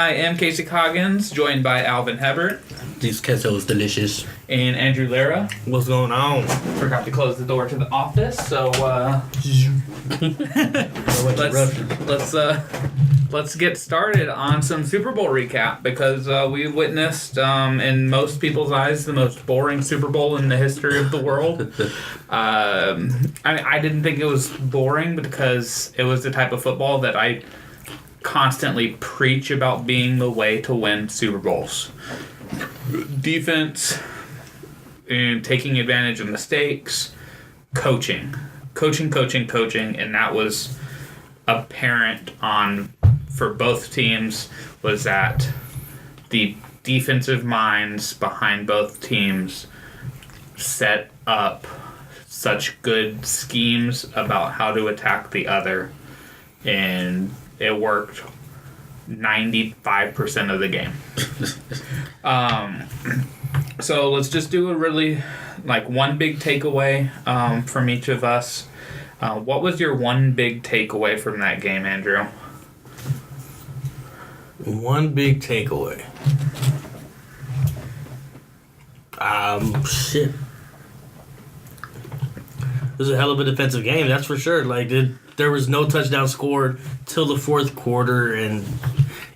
I am Casey Coggins, joined by Alvin Hebert. This queso is delicious. And Andrew Lara. What's going on? Forgot to close the door to the office, so let's get started on some Super Bowl recap because we witnessed, in most people's eyes, the most boring Super Bowl in the history of the world. I didn't think it was boring because it was the type of football that I constantly preach about being the way to win Super Bowls. Defense and taking advantage of mistakes, coaching, and that was apparent for both teams was that the defensive minds behind both teams set up such good schemes about how to attack the other, and it worked 95% of the game. So let's just do a really, one big takeaway from each of us. What was your one big takeaway from that game, Andrew? One big takeaway. Shit. It was a hell of a defensive game, that's for sure. There was no touchdown scored till the fourth quarter, and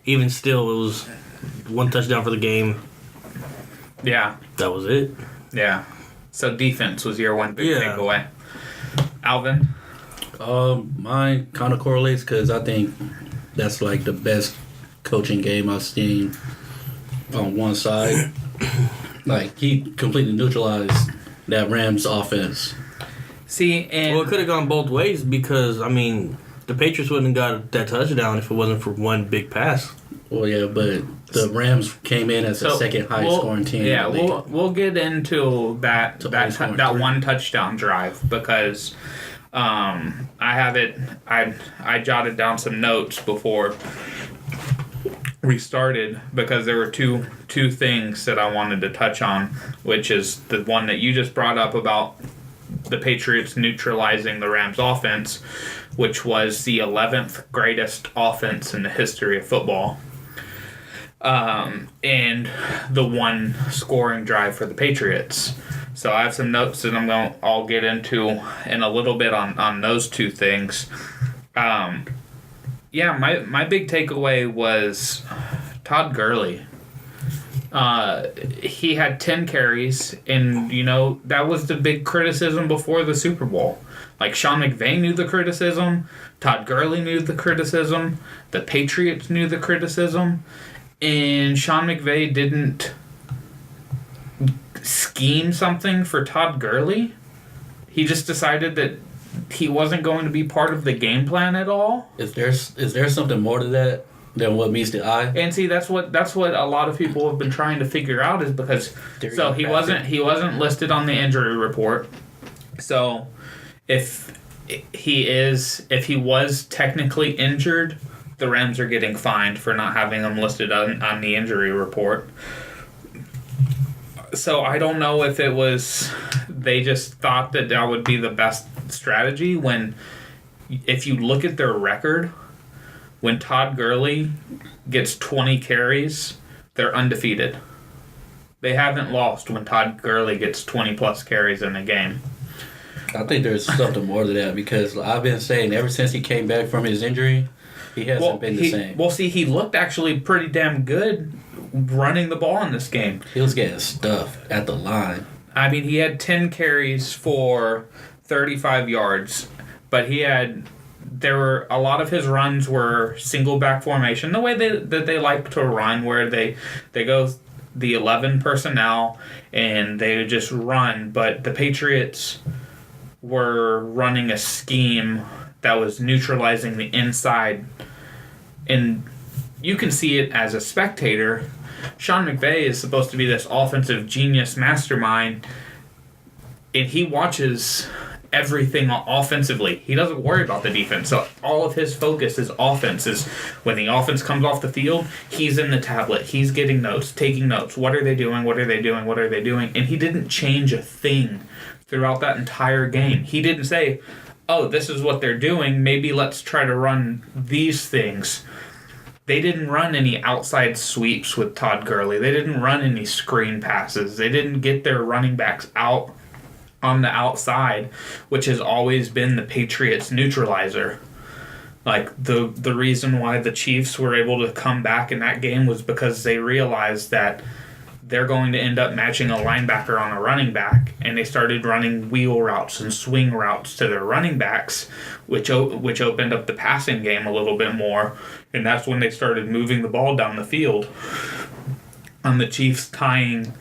even still, it was one touchdown for the game. Yeah. That was it. Yeah. So defense was your one big takeaway. Alvin? Mine kind of correlates because I think that's the best coaching game I've seen on one side. He completely neutralized that Rams offense. See, and... Well, it could have gone both ways because, the Patriots wouldn't have got that touchdown if it wasn't for one big pass. Well, yeah, but the Rams came in as the second highest scoring team. Yeah, we'll get into that one touchdown drive because I have it. I jotted down some notes before we started because there were two things that I wanted to touch on, which is the one that you just brought up about the Patriots neutralizing the Rams offense, which was the 11th greatest offense in the history of football. And the one scoring drive for the Patriots. So I have some notes that I'll get into in a little bit on those two things. My big takeaway was Todd Gurley. He had 10 carries, and that was the big criticism before the Super Bowl. Sean McVay knew the criticism, Todd Gurley knew the criticism, the Patriots knew the criticism, and Sean McVay didn't scheme something for Todd Gurley. He just decided that he wasn't going to be part of the game plan at all. Is there something more to that than what meets the eye? And see, that's what a lot of people have been trying to figure out is because he wasn't listed on the injury report. So if he was technically injured, the Rams are getting fined for not having him listed on the injury report. So I don't know if it was they just thought that would be the best strategy when if you look at their record, when Todd Gurley gets 20 carries, they're undefeated. They haven't lost when Todd Gurley gets 20-plus carries in a game. I think there's something more to that because I've been saying ever since he came back from his injury, he hasn't been the same. Well, see, he looked actually pretty damn good running the ball in this game. He was getting stuffed at the line. He had 10 carries for 35 yards, but there were a lot of his runs were single back formation, the way that they like to run, where they go the 11 personnel and they just run. But the Patriots were running a scheme that was neutralizing the inside, and you can see it as a spectator. Sean McVay is supposed to be this offensive genius mastermind, and he watches everything offensively. He doesn't worry about the defense. So all of his focus is offense. Is when the offense comes off the field, he's in the tablet. He's getting notes, taking notes. What are they doing? What are they doing? What are they doing? And he didn't change a thing throughout that entire game. He didn't say, oh, this is what they're doing. Maybe let's try to run these things. They didn't run any outside sweeps with Todd Gurley. They didn't run any screen passes. They didn't get their running backs out on the outside, which has always been the Patriots' neutralizer. Like, the reason why the Chiefs were able to come back in that game was because they realized that they're going to end up matching a linebacker on a running back, and they started running wheel routes and swing routes to their running backs, which opened up the passing game a little bit more, and that's when they started moving the ball down the field. On the Chiefs game-tying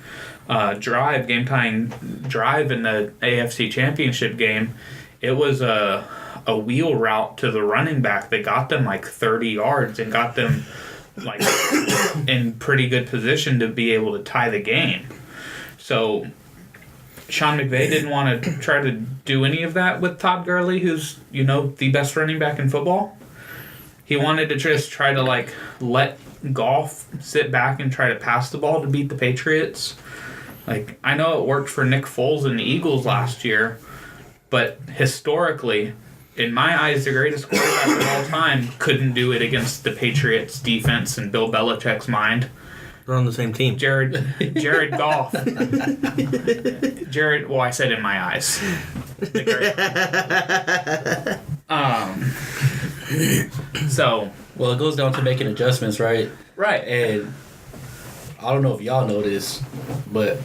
drive in the AFC Championship game, it was a wheel route to the running back that got them like 30 yards and got them like in pretty good position to be able to tie the game. So Sean McVay didn't want to try to do any of that with Todd Gurley, who's, the best running back in football. He wanted to just try to like let Goff sit back and try to pass the ball to beat the Patriots. Like, I know it worked for Nick Foles and the Eagles last year, but historically, in my eyes, the greatest quarterback of all time couldn't do it against the Patriots defense and Bill Belichick's mind. They're on the same team. Jared Goff. Well, I said in my eyes. Well, it goes down to making adjustments, right? Right. And I don't know if y'all know this, but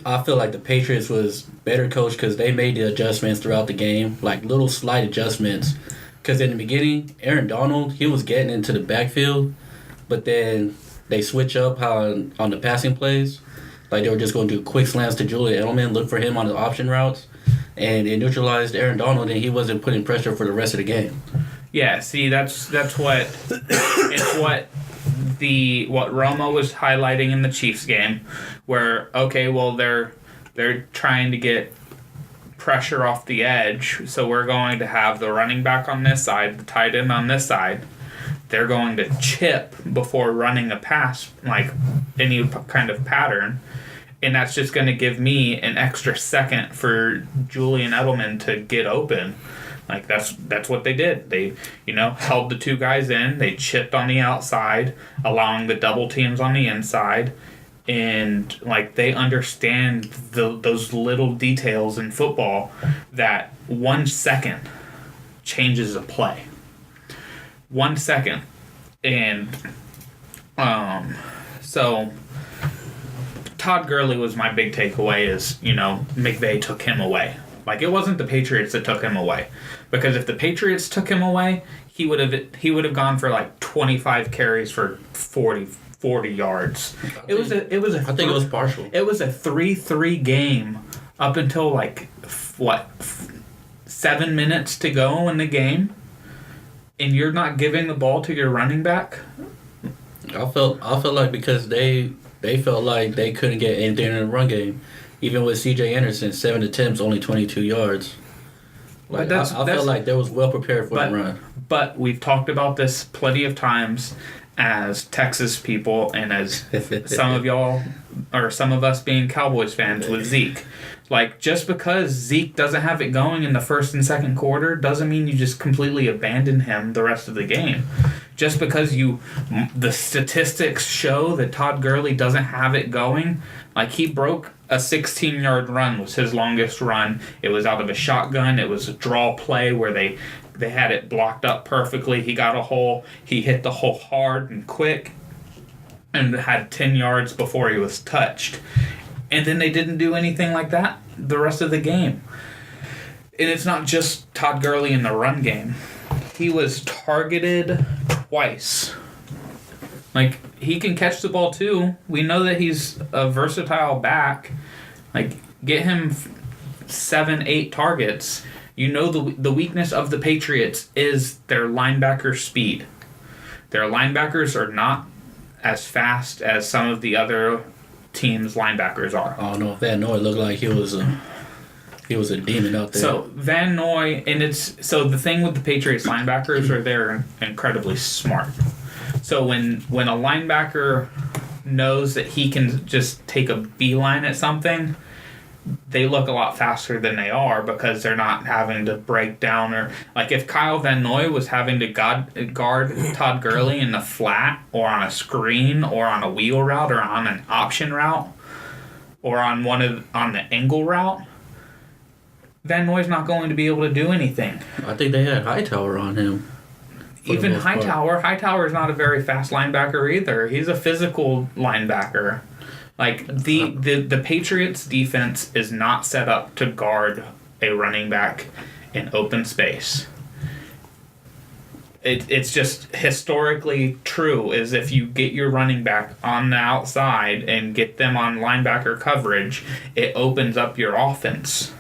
I feel like the Patriots was better coached because they made the adjustments throughout the game, like little slight adjustments. Because in the beginning, Aaron Donald, he was getting into the backfield, but then they switch up how on the passing plays. Like they were just going to do quick slants to Julian Edelman, look for him on the option routes, and it neutralized Aaron Donald, and he wasn't putting pressure for the rest of the game. Yeah, see, that's what it's what Romo was highlighting in the Chiefs game, where they're trying to get pressure off the edge, so we're going to have the running back on this side, the tight end on this side. They're going to chip before running a pass, like any kind of pattern, and that's just going to give me an extra second for Julian Edelman to get open. Like, that's what they did. They, held the two guys in. They chipped on the outside, allowing the double teams on the inside. And, like, they understand those little details in football that 1 second changes a play. 1 second. And, so Todd Gurley was my big takeaway is, McVay took him away. Like, it wasn't the Patriots that took him away. Because if the Patriots took him away, he would have gone for like 25 carries for 40 yards. I think it was partial. It was a 3-3 game up until like 7 minutes to go in the game, and you're not giving the ball to your running back. I felt like because they felt like they couldn't get anything in the run game. Even with C.J. Anderson, 7 attempts, only 22 yards. Like, I felt like they was well prepared for the run. But we've talked about this plenty of times as Texas people and as some of y'all, or some of us being Cowboys fans with Zeke. Like, just because Zeke doesn't have it going in the first and second quarter doesn't mean you just completely abandon him the rest of the game. Just because the statistics show that Todd Gurley doesn't have it going, like, he broke a 16-yard run was his longest run. It was out of a shotgun. It was a draw play where they had it blocked up perfectly. He got a hole. He hit the hole hard and quick and had 10 yards before he was touched. And then they didn't do anything like that the rest of the game. And it's not just Todd Gurley in the run game. He was targeted twice. Like, he can catch the ball too. We know that he's a versatile back. Like, get him 7-8 targets. The weakness of the Patriots is their linebacker speed. Their linebackers are not as fast as some of the other teams' linebackers are. Oh no, Van Noy looked like he was a demon out there. So Van Noy, so the thing with the Patriots linebackers are they're incredibly smart. So when a linebacker knows that he can just take a beeline at something, they look a lot faster than they are because they're not having to break down or like if Kyle Van Noy was having to guard Todd Gurley in the flat or on a screen or on a wheel route or on an option route or on the angle route, Van Noy's not going to be able to do anything. I think they had Hightower on him. Even Hightower is not a very fast linebacker either. He's a physical linebacker. Like the Patriots defense is not set up to guard a running back in open space. It's just historically true is if you get your running back on the outside and get them on linebacker coverage, it opens up your offense.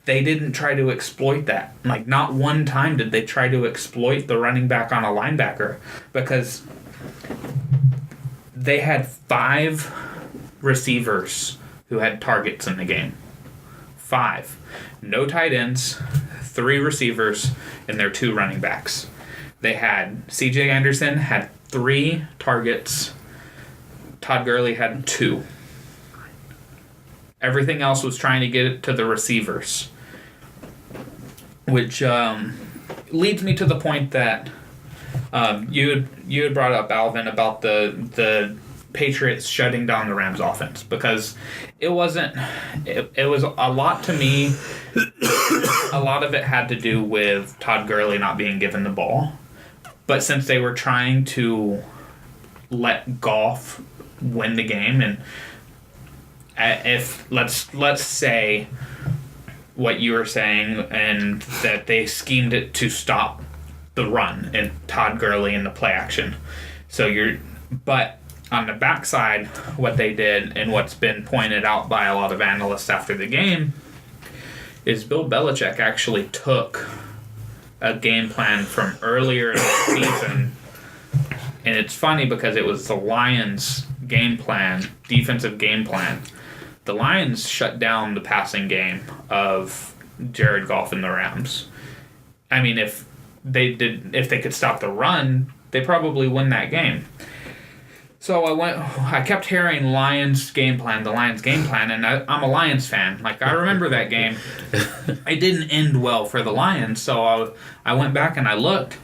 They didn't try to exploit that. Like, not one time did they try to exploit the running back on a linebacker because they had 5 receivers who had targets in the game. 5. No tight ends, 3 receivers, and their 2 running backs. They had C.J. Anderson had 3 targets. Todd Gurley had 2. Everything else was trying to get it to the receivers. Which leads me to the point that you had brought up, Alvin, about the Patriots shutting down the Rams offense. Because it wasn't... It was a lot to me. A lot of it had to do with Todd Gurley not being given the ball. But since they were trying to let Goff win the game and... If let's say what you were saying and that they schemed it to stop the run and Todd Gurley in the play action. But on the backside, what they did and what's been pointed out by a lot of analysts after the game is Bill Belichick actually took a game plan from earlier in the season, and it's funny because it was the Lions' defensive game plan. The Lions shut down the passing game of Jared Goff and the Rams. I mean, if they could stop the run, they probably win that game. So I kept hearing the Lions game plan, and I'm a Lions fan. Like, I remember that game. It didn't end well for the Lions, so I went back and I looked.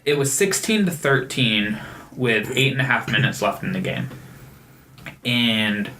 It was 16-13 with 8.5 minutes left in the game. And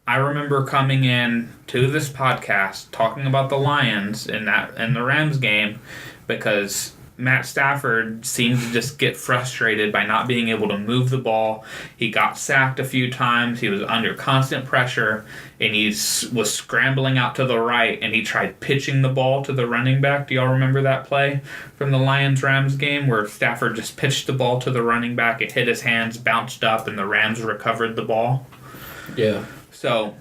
I remember coming in to this podcast talking about the Lions and the Rams game because Matt Stafford seemed to just get frustrated by not being able to move the ball. He got sacked a few times. He was under constant pressure, and he was scrambling out to the right, and he tried pitching the ball to the running back. Do y'all remember that play from the Lions-Rams game where Stafford just pitched the ball to the running back, it hit his hands, bounced up, and the Rams recovered the ball? Yeah. So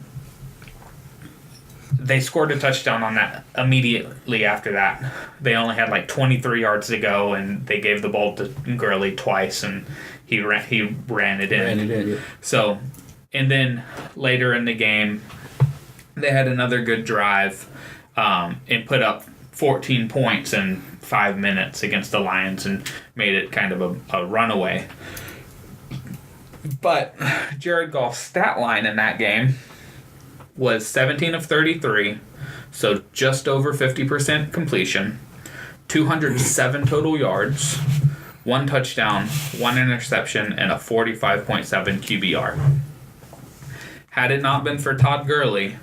they scored a touchdown on that immediately after that. They only had like 23 yards to go, and they gave the ball to Gurley twice, and he ran it in. Yeah. So, and then later in the game, they had another good drive and put up 14 points in 5 minutes against the Lions and made it kind of a runaway. But Jared Goff's stat line in that game was 17 of 33, so just over 50% completion, 207 total yards, 1 touchdown, 1 interception, and a 45.7 QBR. Had it not been for Todd Gurley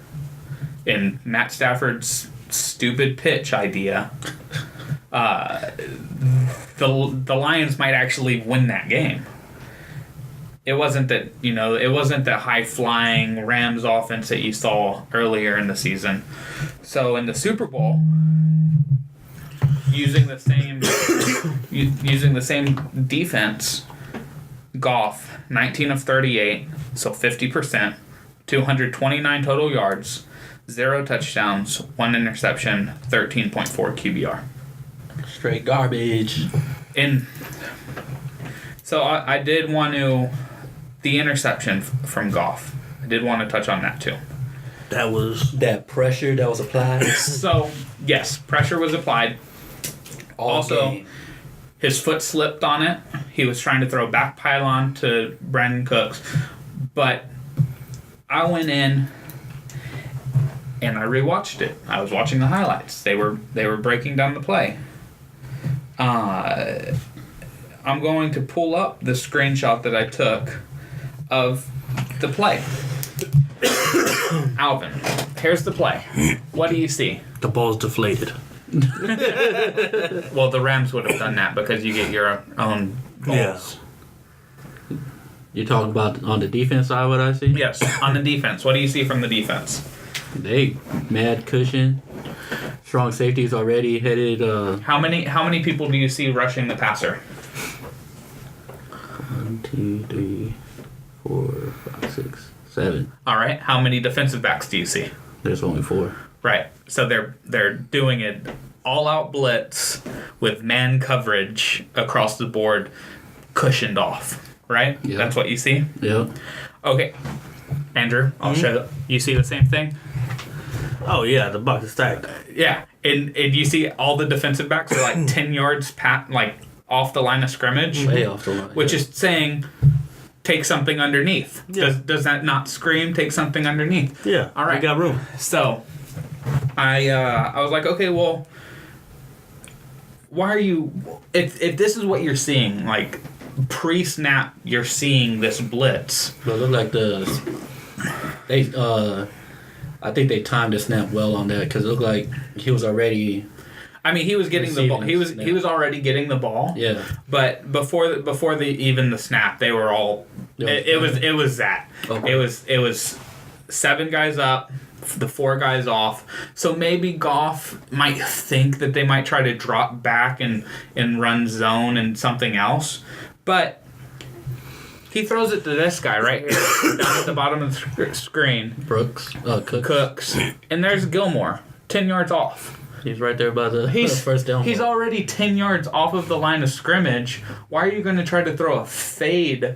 and Matt Stafford's stupid pitch idea, the Lions might actually win that game. It wasn't that high-flying Rams offense that you saw earlier in the season. So in the Super Bowl, using the same defense, Goff, 19 of 38, so 50%, 229 total yards, 0 touchdowns, 1 interception, 13.4 QBR. Straight garbage. And so I did want to... The interception from Goff. I did want to touch on that too. That was... That pressure that was applied. So, yes, pressure was applied. Also, his foot slipped on it. He was trying to throw back pylon to Brandon Cooks. But I went in and I rewatched it. I was watching the highlights. They were breaking down the play. I'm going to pull up the screenshot that I took of the play. Alvin, here's the play. What do you see? The ball's deflated. Well, the Rams would have done that because you get your own goals. You talking about on the defense side? What I see? Yes, on the defense. What do you see from the defense? They mad cushion. Strong safeties already headed. How many people do you see rushing the passer? 1, 2, 3, 4, 5, 6, 7. All right. How many defensive backs do you see? There's only 4. Right. So they're doing it all out blitz with man coverage across the board, cushioned off. Right. Yeah. That's what you see. Yep. Okay. Andrew, I'll show you. See the same thing? Oh yeah, the box is stacked. Yeah. And you see all the defensive backs are like 10 yards off the line of scrimmage. Way off the line. Which is saying take something underneath. Yeah. Does that not scream take something underneath? Yeah. All right. We got room. So I was like, okay, well, why are you if this is what you're seeing, like pre-snap you're seeing this blitz. But it looked like I think they timed the snap well on that because it looked like he was already. I mean, he was getting the ball. He was already getting the ball. Yeah. But before the snap, they were all. It was that. Okay. It was 7 guys up, the 4 guys off. So maybe Goff might think that they might try to drop back and run zone and something else, but. He throws it to this guy right here, down at the bottom of the screen. Cooks. And there's Gilmore, 10 yards off. He's right there by the first down. He's already 10 yards off of the line of scrimmage. Why are you going to try to throw a fade,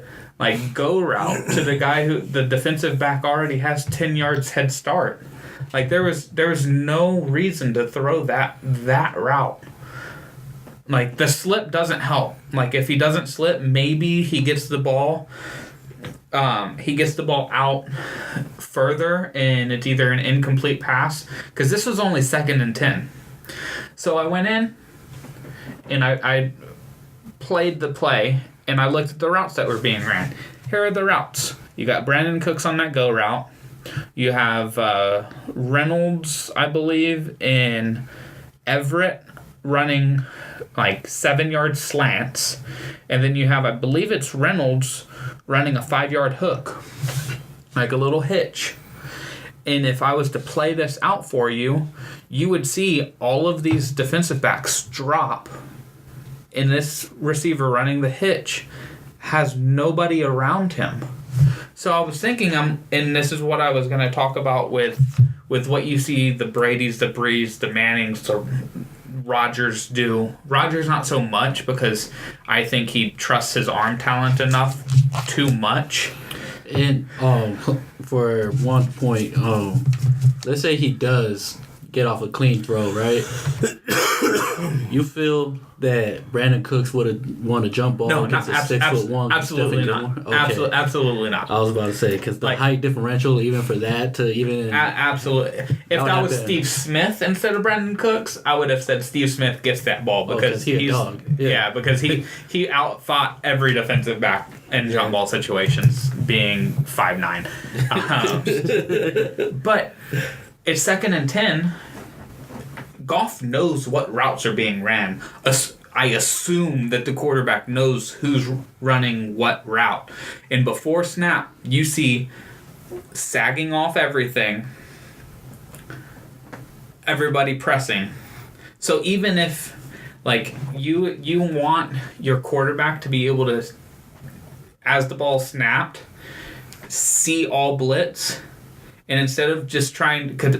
go route to the guy who the defensive back already has 10 yards head start? There was no reason to throw that route. The slip doesn't help. If he doesn't slip, maybe he gets the ball. He gets the ball out further, and it's either an incomplete pass. Because this was only 2nd and 10. So I went in, and I played the play, and I looked at the routes that were being ran. Here are the routes. You got Brandon Cooks on that go route. You have Reynolds, I believe, and Everett running 7-yard slants, and then you have, I believe it's Reynolds running a 5-yard hook, a little hitch. And if I was to play this out for you, you would see all of these defensive backs drop, and this receiver running the hitch has nobody around him. So I was thinking, and this is what I was going to talk about with what you see the Bradys, the Brees, the Mannings, the Rodgers do. Rodgers not so much because I think he trusts his arm talent enough too much. And for one point, let's say he does get off a clean throw, right? You feel that Brandon Cooks would have won a jump ball against a 6'1"? Absolutely not. Okay. Absolutely not. I was about to say because the height differential, even for that to even absolutely. If that was Steve Smith instead of Brandon Cooks, I would have said Steve Smith gets that ball because he's a dog. Yeah, because he out fought every defensive back in jump ball situations, being 5'9". But it's 2nd and 10. Goff knows what routes are being ran. I assume that the quarterback knows who's running what route. And before snap, you see sagging off everything, everybody pressing. So even if you want your quarterback to be able to, as the ball snapped, see all blitz. And instead of just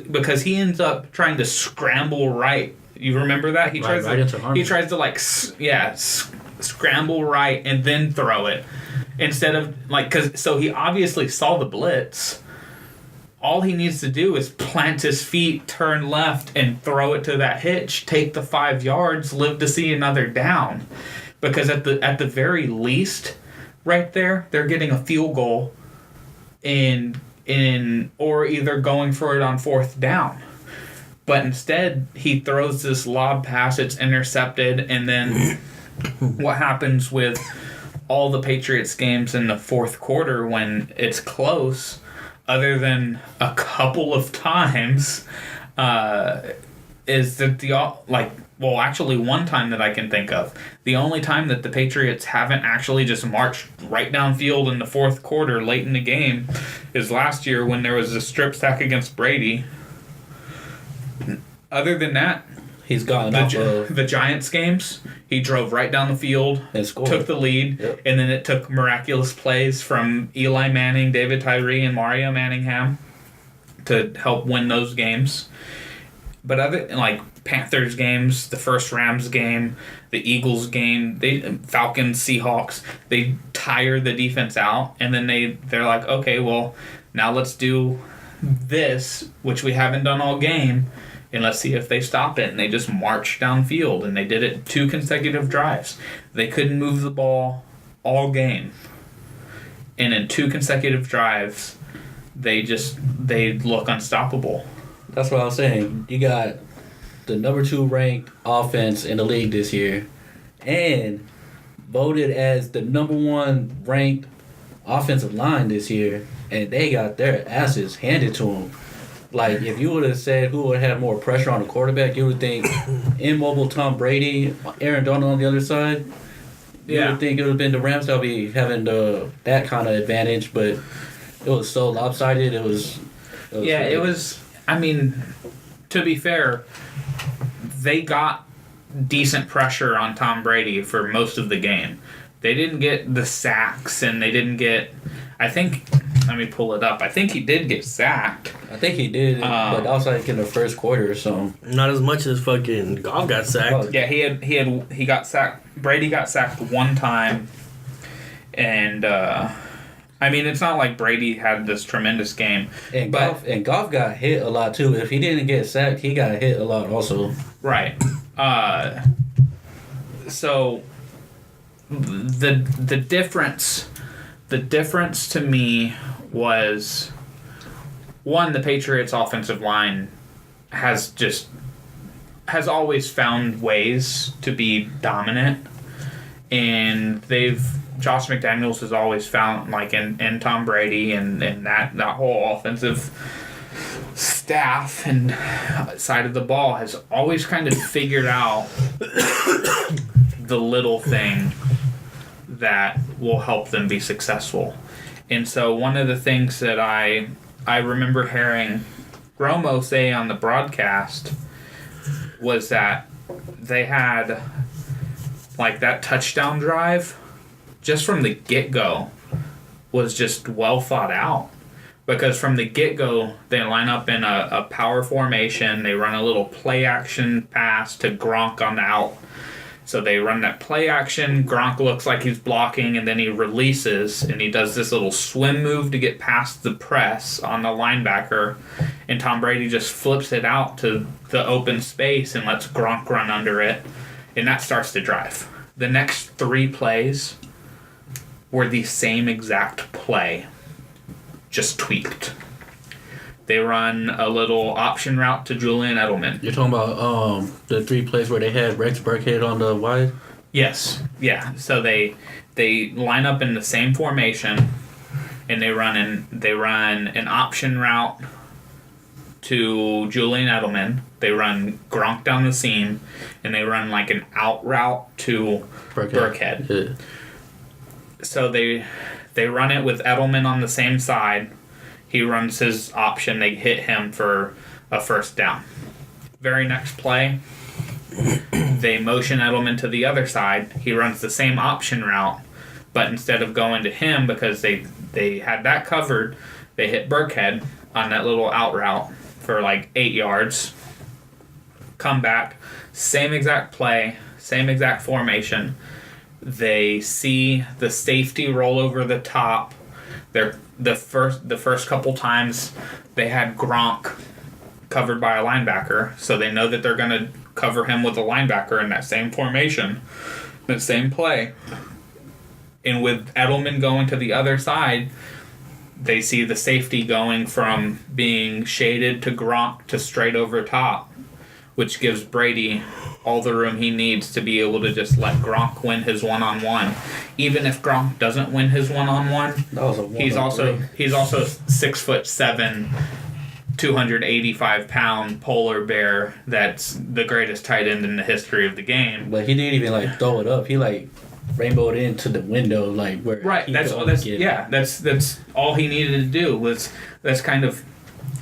because he ends up trying to scramble right. You remember that? He tries to scramble right and then throw it. Instead of so he obviously saw the blitz. All he needs to do is plant his feet, turn left, and throw it to that hitch, take the 5 yards, live to see another down. Because at the very least, right there, they're getting a field goal and or either going for it on fourth down. But instead, he throws this lob pass, it's intercepted, and then what happens with all the Patriots games in the fourth quarter when it's close, other than a couple of times, is that actually one time that I can think of, the only time that the Patriots haven't actually just marched right downfield in the fourth quarter late in the game is last year when there was a strip sack against Brady. Other than that, he's gotten the Giants games, he drove right down the field, took the lead, and then it took miraculous plays from Eli Manning, David Tyree, and Mario Manningham to help win those games. But other Panthers games, the first Rams game, the Eagles game, Falcons, Seahawks, they tire the defense out, and then they're like, okay, well, now let's do this, which we haven't done all game, and let's see if they stop it. And they just march downfield, and they did it 2 consecutive drives. They couldn't move the ball all game, and in 2 consecutive drives, they look unstoppable. That's what I was saying. You got the number 2 ranked offense in the league this year, and voted as the number 1 ranked offensive line this year, and they got their asses handed to them. Like, if you would have said who would have more pressure on the quarterback, you would think immobile Tom Brady, Aaron Donald on the other side. You would think it would have been the Rams that would be having that kind of advantage, but it was so lopsided. It was. I mean, to be fair, they got decent pressure on Tom Brady for most of the game. They didn't get the sacks, and they didn't get... let me pull it up. I think he did get sacked. I think he did, but that was like in the first quarter or so. Not as much as fucking Goff got sacked. Yeah, he got sacked. Brady got sacked 1 time, and it's not like Brady had this tremendous game. And Goff got hit a lot too. If he didn't get sacked, he got hit a lot also. Right. So the difference to me was, one, the Patriots offensive line has always found ways to be dominant, and Josh McDaniels has always found, in Tom Brady and that whole offensive staff and side of the ball has always kind of figured out the little thing that will help them be successful. And so one of the things that I remember hearing Romo say on the broadcast was that they had that touchdown drive just from the get-go was just well thought out. Because from the get-go, they line up in a power formation. They run a little play-action pass to Gronk on the out. So they run that play-action. Gronk looks like he's blocking, and then he releases, and he does this little swim move to get past the press on the linebacker. And Tom Brady just flips it out to the open space and lets Gronk run under it. And that starts the drive. The next 3 plays were the same exact play, just tweaked. They run a little option route to Julian Edelman. You're talking about the 3 plays where they had Rex Burkhead on the wide? Yes. Yeah. So they line up in the same formation, and they run an option route to Julian Edelman. They run Gronk down the seam, and they run an out route to Burkhead. Yeah. So they run it with Edelman on the same side. He runs his option. They hit him for a first down. Very next play, they motion Edelman to the other side. He runs the same option route, but instead of going to him because they had that covered, they hit Burkhead on that little out route for 8 yards. Come back, same exact play, same exact formation. They see the safety roll over the top. The first couple times they had Gronk covered by a linebacker, so they know that they're going to cover him with a linebacker in that same formation, the same play. And with Edelman going to the other side, they see the safety going from being shaded to Gronk to straight over top, which gives Brady all the room he needs to be able to just let Gronk win his one-on-one. Even if Gronk doesn't win his one-on-one, he's also 6'7", 285-pound polar bear that's the greatest tight end in the history of the game. But he didn't even like throw it up. He like rainbowed into the window, like where. Right. That's all he needed to do was that's kind of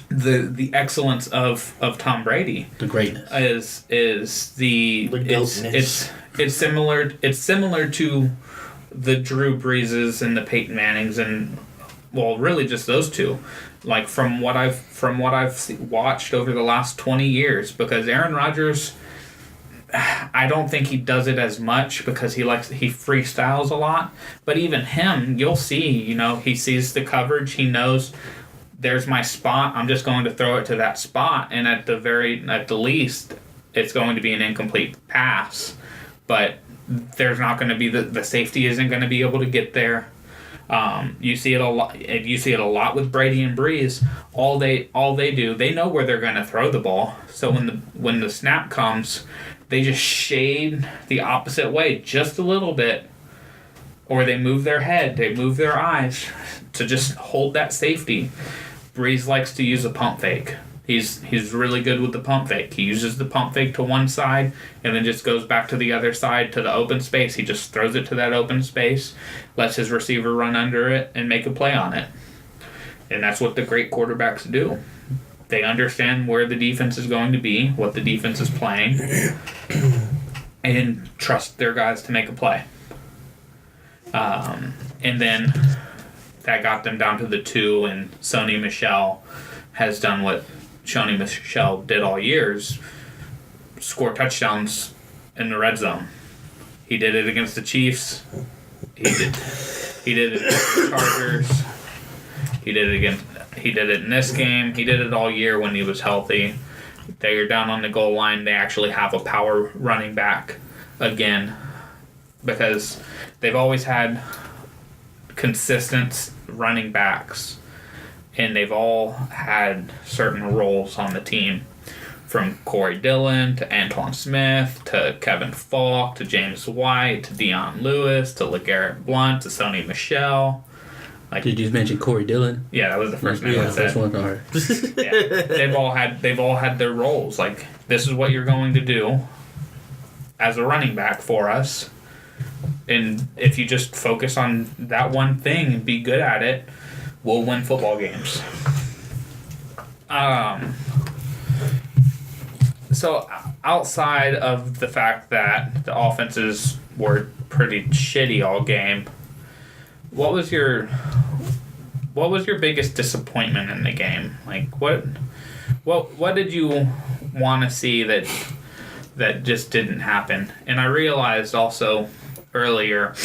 the excellence of Tom Brady. The greatness is the goatness. It's similar to the Drew Breeses and the Peyton Mannings and well really just those two. Like from what I've watched over the last 20 years, because Aaron Rodgers, I don't think he does it as much because he freestyles a lot. But even him, you'll see, he sees the coverage, he knows there's my spot. I'm just going to throw it to that spot, and at the least, it's going to be an incomplete pass. But there's not going to be the safety isn't going to be able to get there. You see it a lot. You see it a lot with Brady and Breeze. All they do, they know where they're going to throw the ball. So when the snap comes, they just shade the opposite way just a little bit, or they move their head, they move their eyes to just hold that safety. Breeze likes to use a pump fake. He's really good with the pump fake. He uses the pump fake to one side and then just goes back to the other side to the open space. He just throws it to that open space, lets his receiver run under it, and make a play on it. And that's what the great quarterbacks do. They understand where the defense is going to be, what the defense is playing, and trust their guys to make a play. And then that got them down to the 2, and Sony Michel has done what Sony Michel did all years, score touchdowns in the red zone. He did it against the Chiefs. He did it against the Chargers. He did it in this game. He did it all year when he was healthy. They are down on the goal line. They actually have a power running back again because they've always had consistent running backs, and they've all had certain roles on the team, from Corey Dillon to Antoine Smith to Kevin Falk to James White to Deion Lewis to LeGarrette Blount to Sony Michel. Did you mention Corey Dillon? Yeah, that was the first name I said. First one. All right. Yeah, they've all had their roles. Like, this is what you're going to do as a running back for us. And if you just focus on that one thing and be good at it, we'll win football games. So outside of the fact that the offenses were pretty shitty all game, what was your biggest disappointment in the game? Like what did you want to see that just didn't happen? And I realized also earlier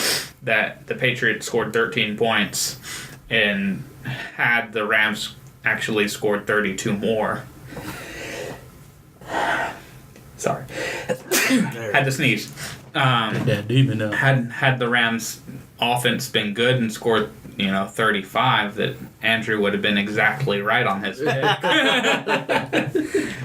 that the Patriots scored 13 points and had the Rams actually scored 32 more. Sorry. Had to sneeze. That demon up. Had the Rams offense been good and scored 35, that Andrew would have been exactly right on his pick.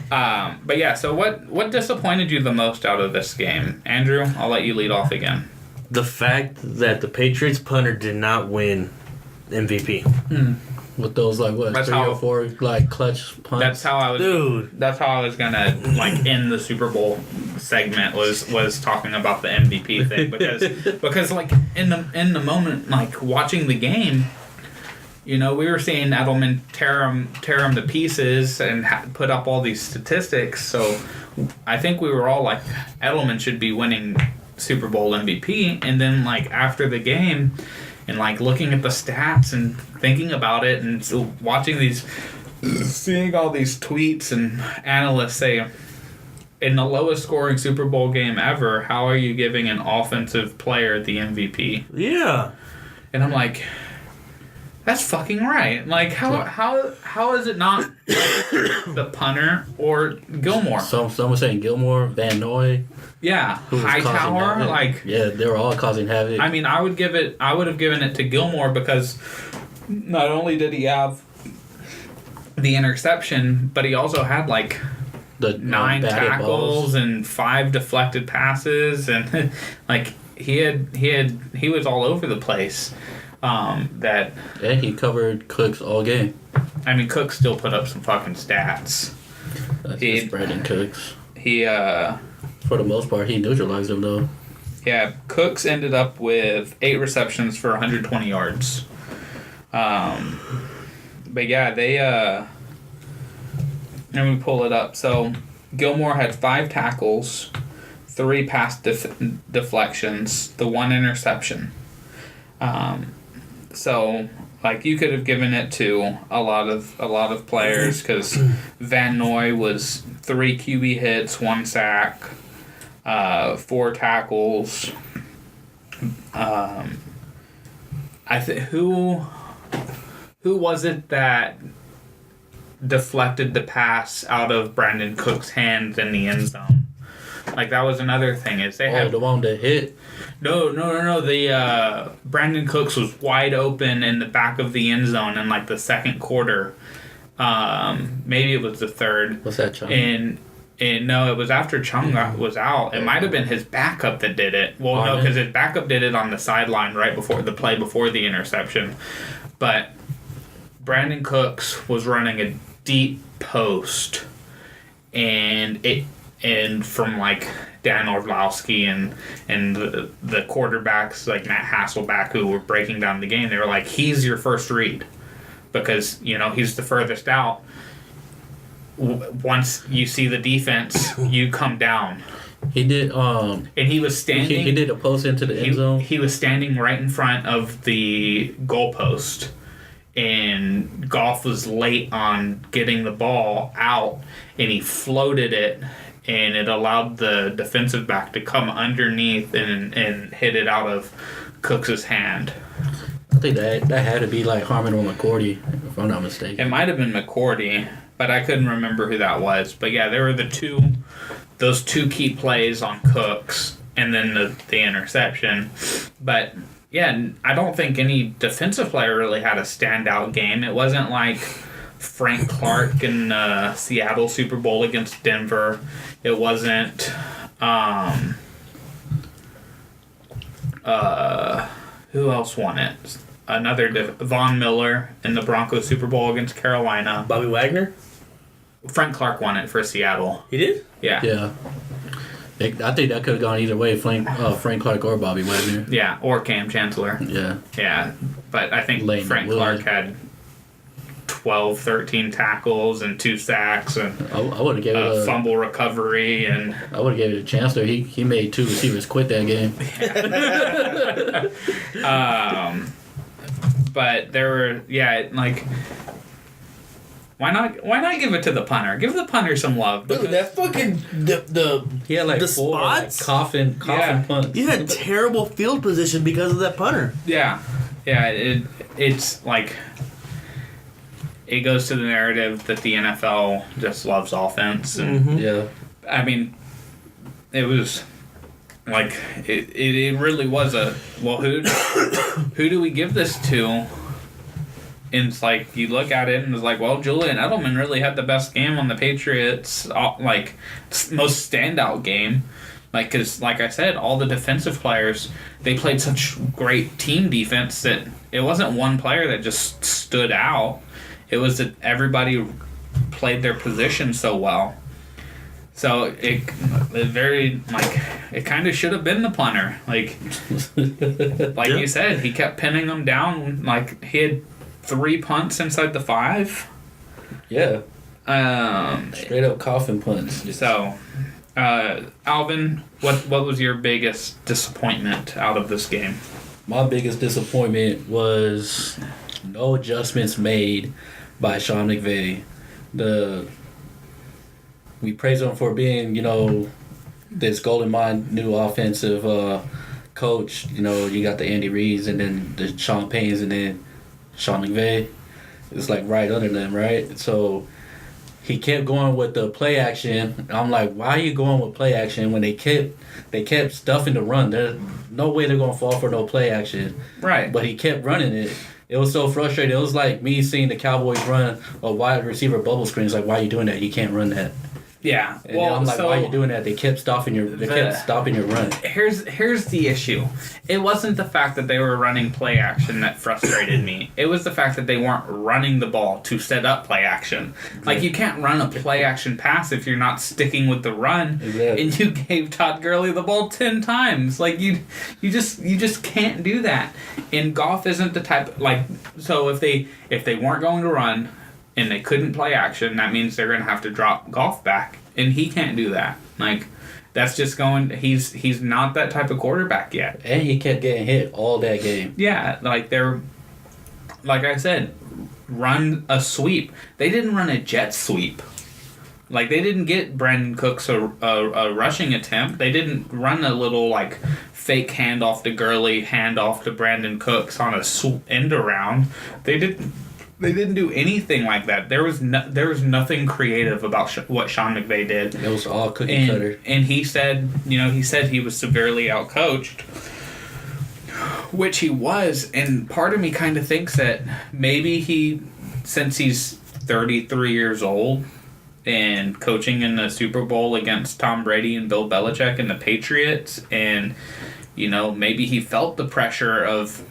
But yeah, so what disappointed you the most out of this game? Andrew, I'll let you lead off again. The fact that the Patriots punter did not win MVP. With those 3 or 4 clutch punts. That's how I was gonna end the Super Bowl segment was talking about the MVP thing because in the moment watching the game, we were seeing Edelman tear him to pieces and put up all these statistics. So I think we were all like, Edelman should be winning Super Bowl MVP. And then after the game, and looking at the stats and thinking about it and seeing all these tweets and analysts say, in the lowest scoring Super Bowl game ever, how are you giving an offensive player the MVP? Yeah. And I'm like, that's fucking right. How is it not the punter or Gilmore? Some were saying Gilmore, Van Noy. Yeah, Hightower. Yeah, they were all causing havoc. I mean, I would have given it to Gilmore because not only did he have the interception, but he also had like The 9 batted tackles balls. and 5 deflected passes, and like he was all over the place. That Yeah, he covered Cooks all game. I mean, Cook still put up some fucking stats. That's He- just Brandon Cooks. He For the most part, he neutralized him though. Yeah, Cooks ended up with 8 receptions for 120 yards. But yeah, they let me pull it up. So Gilmore had 5 tackles, 3 pass deflections, the 1 interception. So like you could have given it to a lot of players because Van Noy was 3 QB hits, 1 sack. 4 tackles. I think who was it that deflected the pass out of Brandon Cook's hands in the end zone? Like that was another thing is they had the one that hit. no. The Brandon Cooks was wide open in the back of the end zone in like the second quarter. Maybe it was the third. What's that, Chung? And no, it was after Chung was out. It might have been his backup that did it. Well, no, because his backup did it on the sideline right before the play before the interception. But Brandon Cooks was running a deep post, and from like Dan Orlowski and the quarterbacks like Matt Hasselback who were breaking down the game, they were like, he's your first read because he's the furthest out. Once you see the defense, you come down. He did. And he was standing. He did a post into the end zone. He was standing right in front of the goalpost, and Goff was late on getting the ball out, and he floated it, and it allowed the defensive back to come underneath and hit it out of Cooks' hand. I think that had to be like Harmon or McCourty, if I'm not mistaken. It might have been McCourty, but I couldn't remember who that was. But yeah, there were those two key plays on Cooks, and then the interception. But yeah, I don't think any defensive player really had a standout game. It wasn't like Frank Clark in Seattle Super Bowl against Denver. It wasn't who else won it? Von Miller in the Broncos Super Bowl against Carolina. Bobby Wagner? Frank Clark won it for Seattle. He did? Yeah. Yeah. I think that could have gone either way, Frank Clark or Bobby Wagner. Yeah, or Cam Chancellor. Yeah. Yeah, but I think Lane Frank Willard. Clark had 12, 13 tackles and 2 sacks and I would have given it a fumble recovery and I would have given it a chance there. He made 2 receivers quit that game. but there were why not give it to the punter? Give the punter some love. Dude, that fucking He had like the 4 spots. coffin Yeah. punts. You had terrible field position because of that punter. Yeah, it's like it goes to the narrative that the NFL just loves offense, and Yeah. I mean, it was like it really was who do we give this to? And it's like you look at it and it's like, well, Julian Edelman really had the best game on the Patriots, like most standout game. Like, because, like I said, all the defensive players, they played such great team defense that it wasn't one player that just stood out. It was that everybody played their position so well. So it kind of should have been the punter. Like Yeah. you said, he kept pinning them down. Like, he had 3 punts inside the 5. Yeah. Um, Straight up coffin punts. So, Alvin, what was your biggest disappointment out of this game? My biggest disappointment was no adjustments made by Sean McVay. We praise him for being, this golden mind new offensive coach. You got the Andy Reids and then the Sean Paynes and then Sean McVay. It's like right under them, right? So he kept going with the play action. I'm like, why are you going with play action when they kept stuffing the run? There's no way they're gonna fall for no play action. Right. But he kept running it, It was so frustrating. It was like me seeing the Cowboys run a wide receiver bubble screen. It's like, why are you doing that? You can't run that. Yeah. And then I'm like, why are you doing that? They kept stopping your run. Here's the issue. It wasn't the fact that they were running play action that frustrated me. It was the fact that they weren't running the ball to set up play action. Like, you can't run a play action pass if you're not sticking with the run. Exactly. And you gave Todd Gurley the ball 10 times. Like, you just can't do that. And Goff isn't the type, like, so if they weren't going to run and they couldn't play action, that means they're going to have to drop Goff back. And he can't do that. Like, that's just going... He's not that type of quarterback yet. And he kept getting hit all that game. Yeah, like, they're... Like I said, run a sweep. They didn't run a jet sweep. Like, they didn't get Brandon Cooks a rushing attempt. They didn't run a little, like, fake handoff to Gurley, handoff to Brandon Cooks on a end around. They didn't do anything like that. There was nothing creative about what Sean McVay did. It was all cookie cutter. And he said he was severely outcoached, which he was. And part of me kind of thinks that maybe since he's 33 years old and coaching in the Super Bowl against Tom Brady and Bill Belichick and the Patriots, and maybe he felt the pressure of,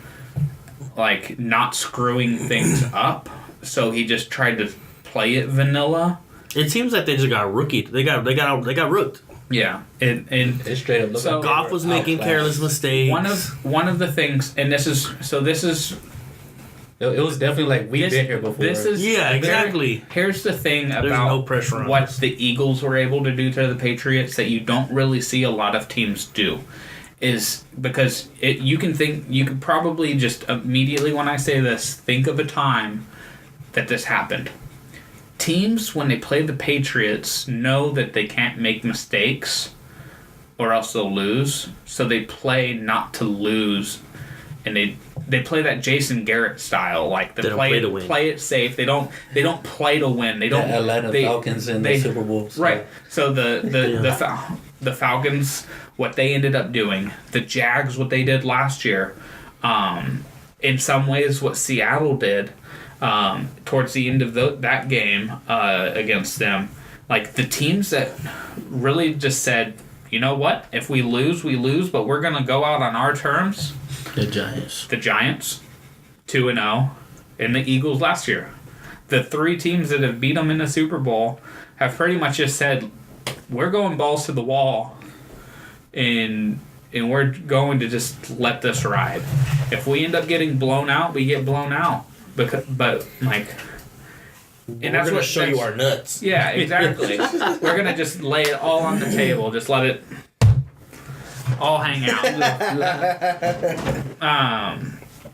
like, not screwing things up, so he just tried to play it vanilla. It seems like they just got rookied. They got rooked. Yeah, and It's straight up. So Goff was making careless mistakes. one of the things, and this is. It was definitely like we've been here before. Yeah, exactly. Here's the thing There's about no pressure on what us. the Eagles were able to do to the Patriots that you don't really see a lot of teams do. Is because you could probably just immediately, when I say this, think of a time that this happened. Teams, when they play the Patriots, know that they can't make mistakes or else they'll lose, so they play not to lose, and they play that Jason Garrett style, like They don't play to win. Play it safe. They don't play to win. They don't. The Atlanta Falcons in the Super Bowl. So. Right. So the Falcons, what they ended up doing, the Jags, what they did last year, in some ways what Seattle did towards the end of that game against them, like the teams that really just said, you know what, if we lose, we lose, but we're going to go out on our terms. The Giants. 2-0, and the Eagles last year. The three teams that have beat them in the Super Bowl have pretty much just said, we're going balls to the wall, and we're going to just let this ride. If we end up getting blown out, we get blown out. But like, And we're going to show you our nuts. Yeah, exactly. We're going to just lay it all on the table. Just let it all hang out.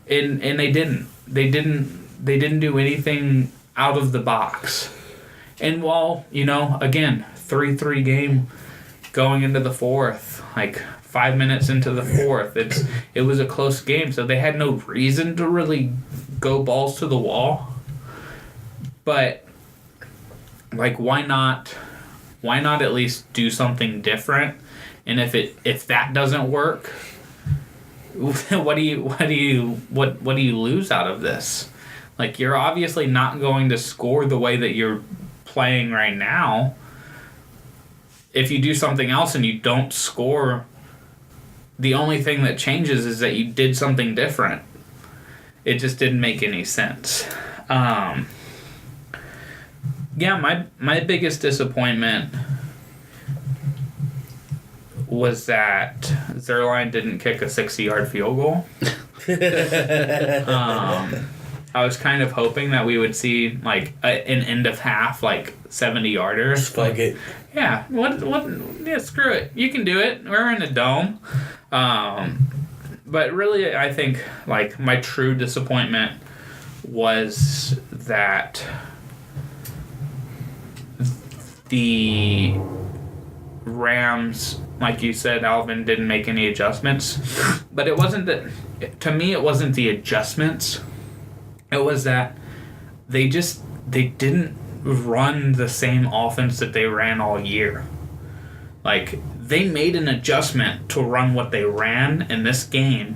And they didn't. They didn't do anything out of the box. And while, again, 3-3 game going into the fourth, like 5 minutes into the fourth, it was a close game, so they had no reason to really go balls to the wall. But like, why not at least do something different? And if that doesn't work, what do you lose out of this? Like, you're obviously not going to score the way that you're playing right now. If you do something else and you don't score, the only thing that changes is that you did something different. It just didn't make any sense. Yeah, my biggest disappointment was that Zerline didn't kick a 60-yard field goal. I was kind of hoping that we would see like an end of half, like 70-yarder. Spike it. Yeah. What? Yeah. Screw it. You can do it. We're in a dome. But really, I think like my true disappointment was that the Rams, like you said, Alvin, didn't make any adjustments. But it wasn't that. To me, it wasn't the adjustments. It was that they didn't run the same offense that they ran all year. Like, they made an adjustment to run what they ran in this game,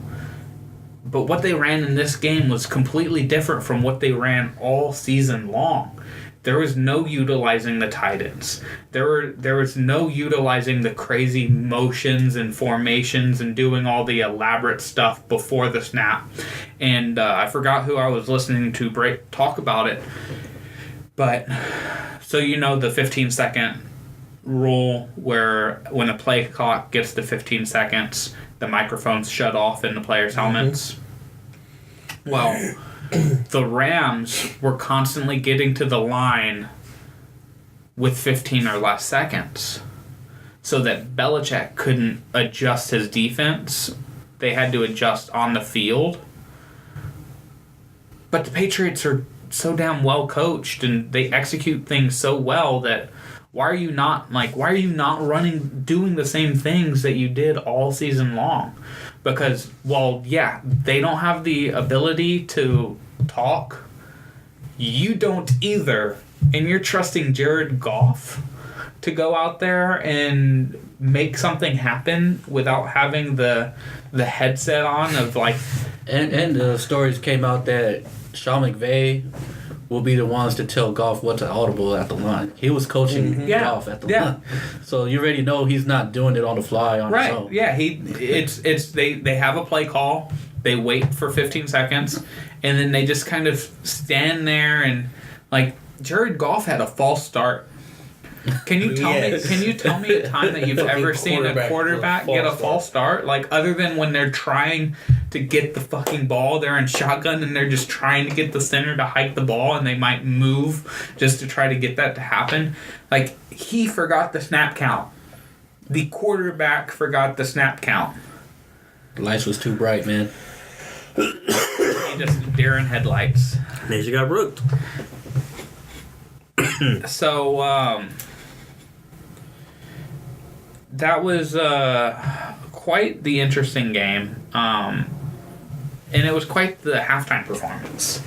But what they ran in this game was completely different from what they ran all season long. There was no utilizing the tight ends. There was no utilizing the crazy motions and formations and doing all the elaborate stuff before the snap. And I forgot who I was listening to talk about it. But, so you know the 15-second rule where when a play clock gets to 15 seconds, the microphones shut off in the players' helmets. Well, the Rams were constantly getting to the line with 15 or less seconds so that Belichick couldn't adjust his defense. They had to adjust on the field. But the Patriots are so damn well coached and they execute things so well that why are you not doing the same things that you did all season long? Because, well, yeah, they don't have the ability to talk. You don't either. And you're trusting Jared Goff to go out there and make something happen without having the headset on of like... And the stories came out that Sean McVay will be the ones to tell Goff what to audible at the line. He was coaching Goff at the line. So you already know he's not doing it on the fly on his own. Yeah, they have a play call, they wait for 15 seconds, and then they just kind of stand there and like Jared Goff had a false start. Can you tell me a time that you've ever seen a quarterback get a false start? Like other than when they're trying to get the fucking ball, they're in shotgun and they're just trying to get the center to hike the ball and they might move just to try to get that to happen. Like he forgot the snap count. The quarterback forgot the snap count. The lights was too bright, man. He just deer in headlights. They got rooked. So, that was quite the interesting game. And it was quite the halftime performance.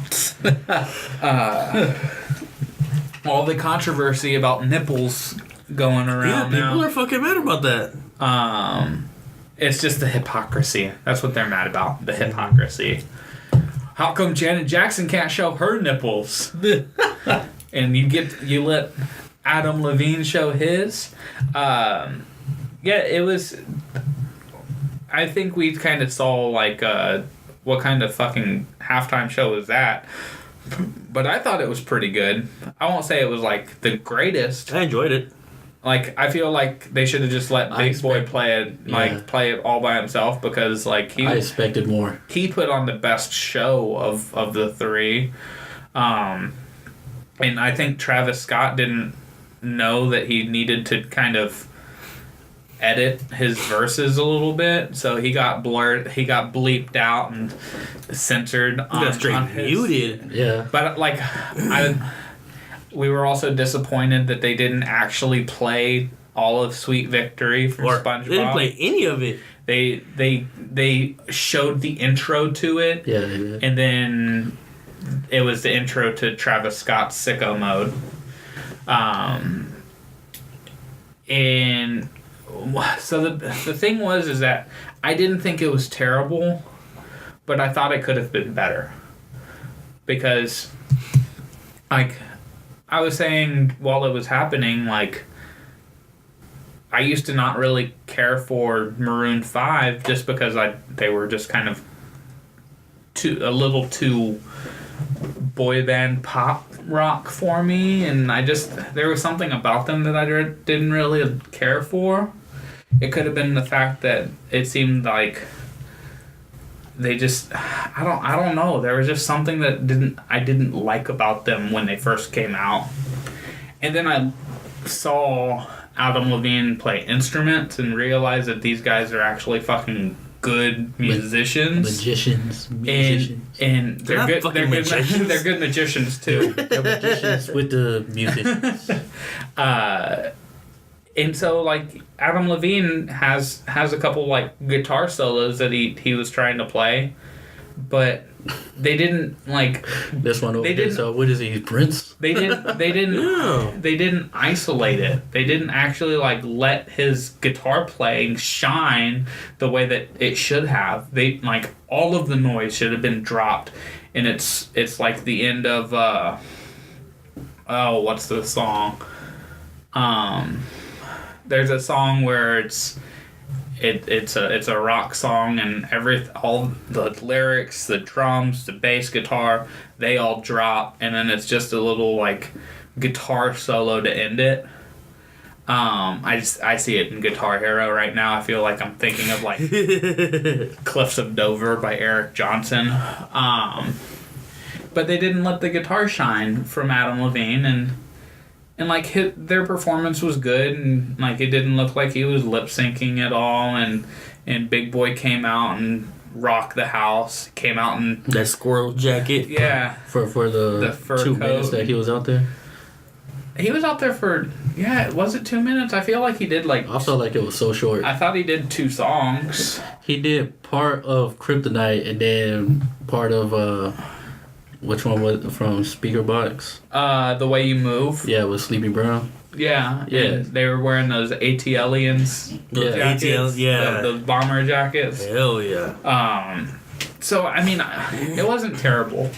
All the controversy about nipples going around now. People are fucking mad about that. It's just the hypocrisy. That's what they're mad about. The hypocrisy. How come Janet Jackson can't show her nipples? And you let Adam Levine show his? Yeah, it was... I think we kind of saw, like, what kind of fucking halftime show was that. But I thought it was pretty good. I won't say it was, like, the greatest. I enjoyed it. Like, I feel like they should have just let Big Boy play it all by himself because, like, I expected more. He put on the best show of the three. And I think Travis Scott didn't know that he needed to kind of edit his verses a little bit, so he got blurred. He got bleeped out and censored on his... muted. Yeah. But like, we were also disappointed that they didn't actually play all of Sweet Victory from SpongeBob. They didn't play any of it. They showed the intro to it. Yeah, they did. And then it was the intro to Travis Scott's Sicko Mode. And so the thing is that I didn't think it was terrible, but I thought it could have been better. Because, like, I was saying while it was happening, like, I used to not really care for Maroon 5 just because they were just kind of a little too boy band pop rock for me, and there was something about them that I didn't really care for. It could have been the fact that it seemed like they just I don't know. There was just something that I didn't like about them when they first came out. And then I saw Adam Levine play instruments and realized that these guys are actually fucking good musicians. Magicians. And they're good magicians. they're good magicians too. They're magicians with the music. And so, like, Adam Levine has a couple, like, guitar solos that he was trying to play, but they didn't like This one over They here. didn't- So what is he, Prince? they didn't Yeah. they didn't isolate it. They didn't actually like let his guitar playing shine the way that it should have. They like all of the noise should have been dropped, and it's like the end of what's the song? There's a song where it's a rock song, and all the lyrics, the drums, the bass guitar, they all drop, and then it's just a little like guitar solo to end it. I see it in Guitar Hero right now. I feel like I'm thinking of like Cliffs of Dover by Eric Johnson. But they didn't let the guitar shine from Adam Levine, and like their performance was good, and like it didn't look like he was lip syncing at all, and Big Boy came out and rocked the house. Came out and That squirrel jacket. yeah, For the fur 2 coat. minutes that he was out there. he was out there for was it 2 minutes? I feel like he did like I felt like it was so short. I thought he did 2 songs. He did part of Kryptonite and then part of which one was from Speaker Box? The Way You Move. Yeah, with Sleepy Brown. Yeah, Yeah. and they were wearing those ATLians Those jackets, ATL, yeah. those bomber jackets. Hell yeah. So I mean, it wasn't terrible.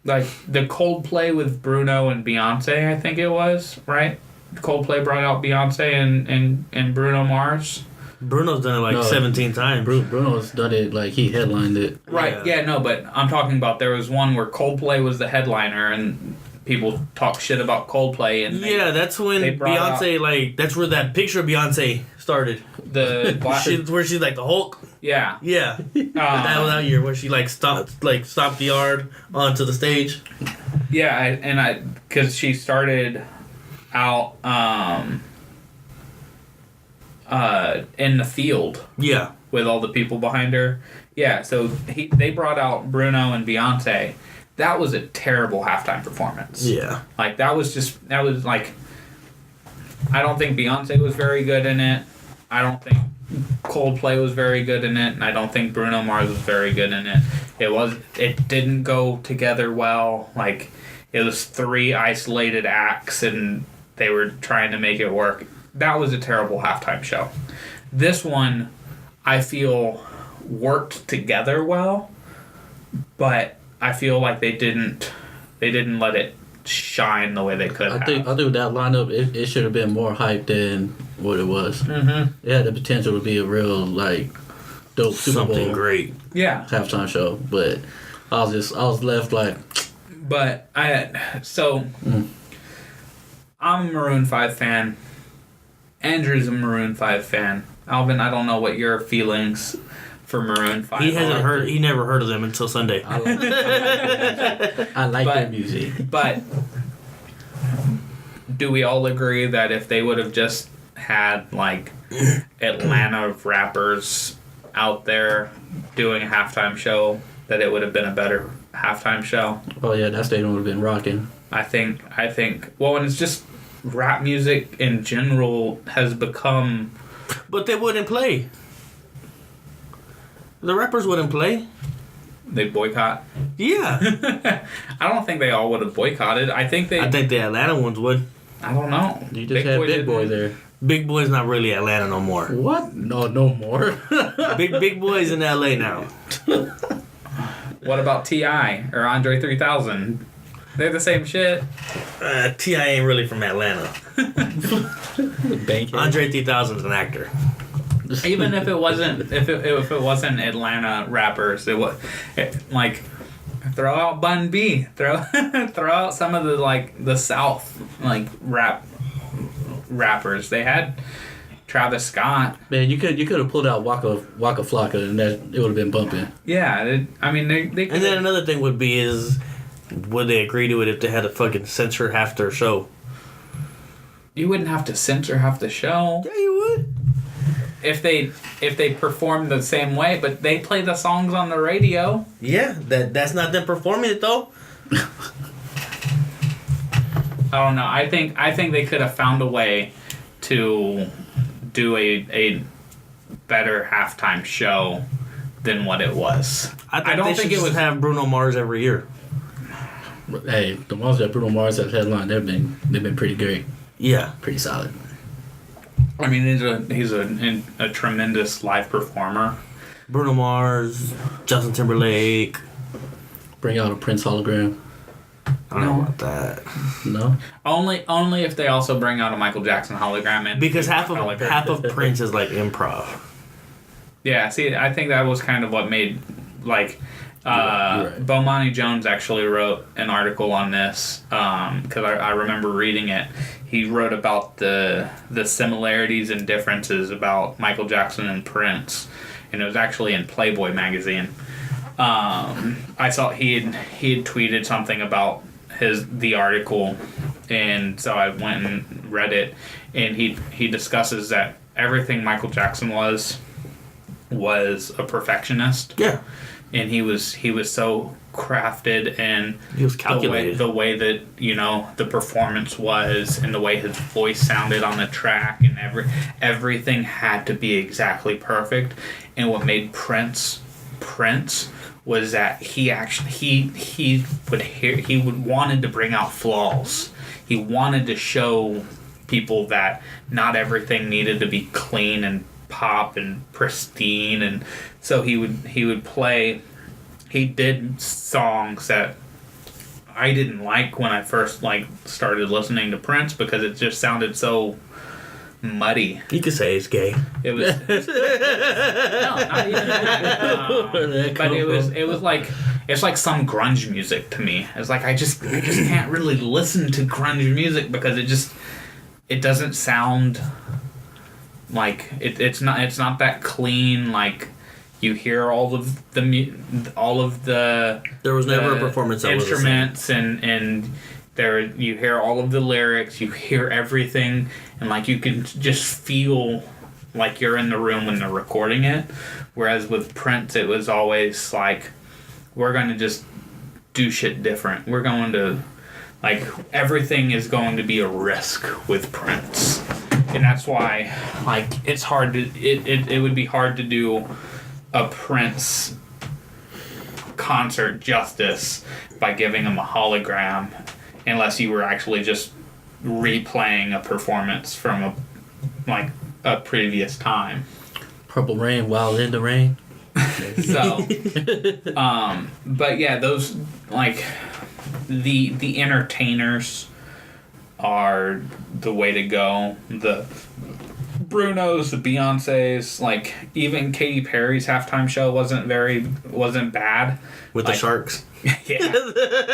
Like the Coldplay with Bruno and Beyonce, I think it was, right? Coldplay brought out Beyonce and Bruno Mars. Bruno's done it like No. 17 times. Bruno's done it like he headlined it. Right. Yeah. No, but I'm talking about there was one where Coldplay was the headliner and people talk shit about Coldplay and Yeah, that's when they brought Beyonce, like, that's where that picture of Beyonce started. the black, Where she's like the Hulk. yeah. Yeah. That was that year where she like stomped the yard onto the stage. Yeah, because she started out in the field Yeah. with all the people behind her. Yeah, so they brought out Bruno and Beyonce. That was a terrible halftime performance. Yeah. Like that was like I don't think Beyonce was very good in it. I don't think Coldplay was very good in it, and I don't think Bruno Mars was very good in it. It didn't go together well. Like it was 3 isolated acts and they were trying to make it work. That was a terrible halftime show. This one I feel worked together well, but I feel like they didn't let it shine the way they could have. I think that lineup it should have been more hype than what it was. Mm-hmm. It had the potential to be a real like dope Super Something Bowl great. Yeah, halftime show, but I was left like, but I'm a Maroon 5 fan. Andrew's a Maroon 5 fan. Alvin, I don't know what your feelings for Maroon 5 He hasn't are. heard. He never heard of them until Sunday. I like their But- music. But do we all agree that if they would have just had like Atlanta rappers out there doing a halftime show, that it would have been a better halftime show? Oh yeah, that stadium would have been rocking. I think well, and it's just rap music in general has become But they wouldn't play. The rappers wouldn't play. they boycott. Yeah. I don't think they all would have boycotted. I think I think the Atlanta ones would. I don't know. You just had Big Boy there. Big Boy's not really Atlanta no more. What? No more. Big Boy's in LA now. What about T.I. or Andre 3000? They're the same shit. T.I. ain't really from Atlanta. Bankhead. Andre 3000's an actor. Even if it wasn't, if it wasn't Atlanta rappers, like throw out Bun B, throw out some of the South rappers. They had Travis Scott. Man, you could have pulled out Waka Flocka and that it would have been bumping. Yeah, they And then another thing would be is, would they agree to it if they had to fucking censor half their show? you wouldn't have to censor half the show Yeah, you would. if they performed the same way, but they play the songs on the radio. Yeah, that's not them performing it though. I don't know. I think they could have found a way to do a better halftime show than what it was. I don't think it would have Bruno Mars every year. Hey, the ones that Bruno Mars has headlined, they've been pretty great. Yeah, Pretty solid. I mean, he's a tremendous live performer. Bruno Mars, Justin Timberlake. Bring out a Prince hologram. I don't know about that. No? Only if they also bring out a Michael Jackson hologram. And Because half of Prince is like improv. Yeah, see, I think that was kind of what made, like, You're right. Bomani Jones actually wrote an article on this, because I remember reading it. He wrote about the similarities and differences about Michael Jackson and Prince, and it was actually in Playboy magazine. I saw he had tweeted something about the article, and so I went and read it, and he discusses that everything Michael Jackson was a perfectionist. Yeah, And he was so crafted, and he was calculated. The way that, you know, the performance was, and the way his voice sounded on the track, and everything had to be exactly perfect. And what made Prince was that he wanted to bring out flaws. He wanted to show people that not everything needed to be clean and pop and pristine, and so he would play. He did songs that I didn't like when I first started listening to Prince, because it just sounded so muddy. You could say it's gay. It was no, not even that. But it was like, it's like some grunge music to me. It's like I just can't really listen to grunge music because it doesn't sound like it's not that clean. Like, you hear all of the There was never a performance that was the same. instruments and there you hear all of the lyrics, you hear everything, and like you can just feel like you're in the room when they're recording it. Whereas with Prince, it was always like, we're going to just do shit different. We're going to, like, everything is going to be a risk with Prince. And that's why, like, it's hard to, it would be hard to do a Prince concert justice by giving him a hologram, unless you were actually just replaying a performance from a previous time. Purple Rain, Wild in the Rain. So, but yeah, those, like, the entertainers are the way to go. The Brunos, the Beyoncés, like, even Katy Perry's halftime show wasn't bad. With the Sharks. Yeah,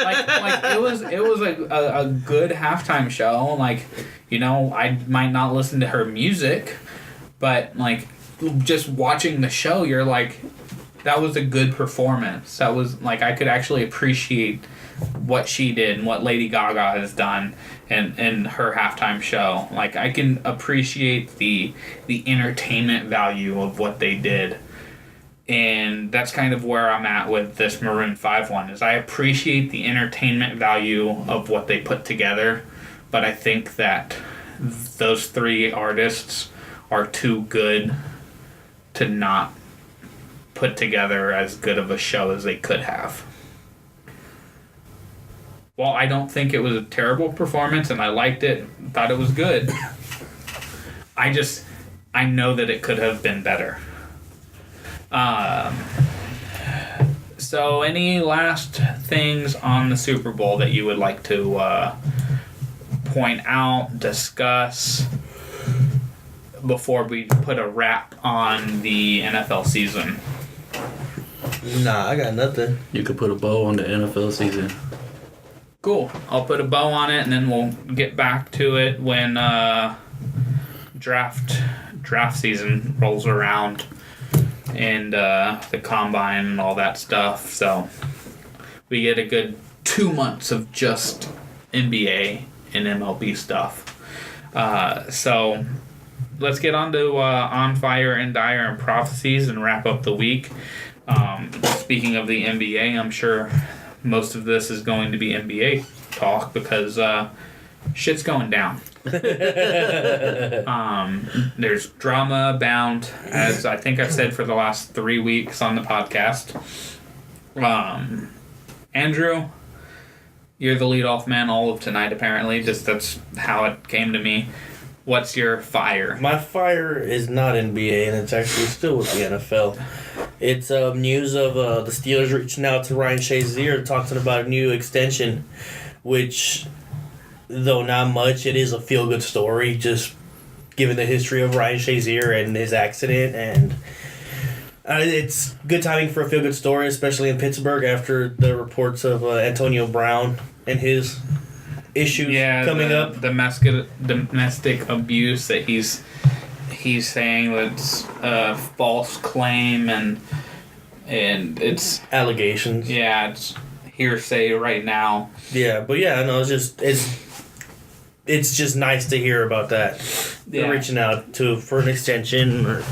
like it was a good halftime show. Like, you know, I might not listen to her music, but like, just watching the show, you're like, that was a good performance. That was like, I could actually appreciate what she did and what Lady Gaga has done in her halftime show. Like, I can appreciate the entertainment value of what they did. And that's kind of where I'm at with this Maroon 5 one, is I appreciate the entertainment value of what they put together, but I think that those three artists are too good to not put together as good of a show as they could have. While I don't think it was a terrible performance and I liked it, thought it was good, I know that it could have been better. So any last things on the Super Bowl that you would like to point out, discuss, before we put a wrap on the NFL season? Nah, I got nothing. You could put a bow on the NFL season. Cool. I'll put a bow on it, and then we'll get back to it when draft season rolls around, and the combine and all that stuff. So we get a good 2 months of just NBA and MLB stuff. So let's get on to On Fire and Dire and Prophecies and wrap up the week. Speaking of the NBA, I'm sure most of this is going to be NBA talk, because shit's going down. There's drama abound, as I think I've said for the last 3 weeks on the podcast. Andrew, you're the leadoff man all of tonight, apparently. Just that's how it came to me. What's your fire? My fire is not NBA, and it's actually still with the NFL. It's news of the Steelers reaching out to Ryan Shazier, talking about a new extension, which, though not much, it is a feel-good story, just given the history of Ryan Shazier and his accident, and it's good timing for a feel-good story, especially in Pittsburgh after the reports of Antonio Brown and his issues coming up. The domestic abuse that he's saying that's a false claim and it's allegations. Yeah, it's hearsay right now. Yeah, but yeah, no, it's just nice to hear about that. Yeah. They're reaching out for an extension.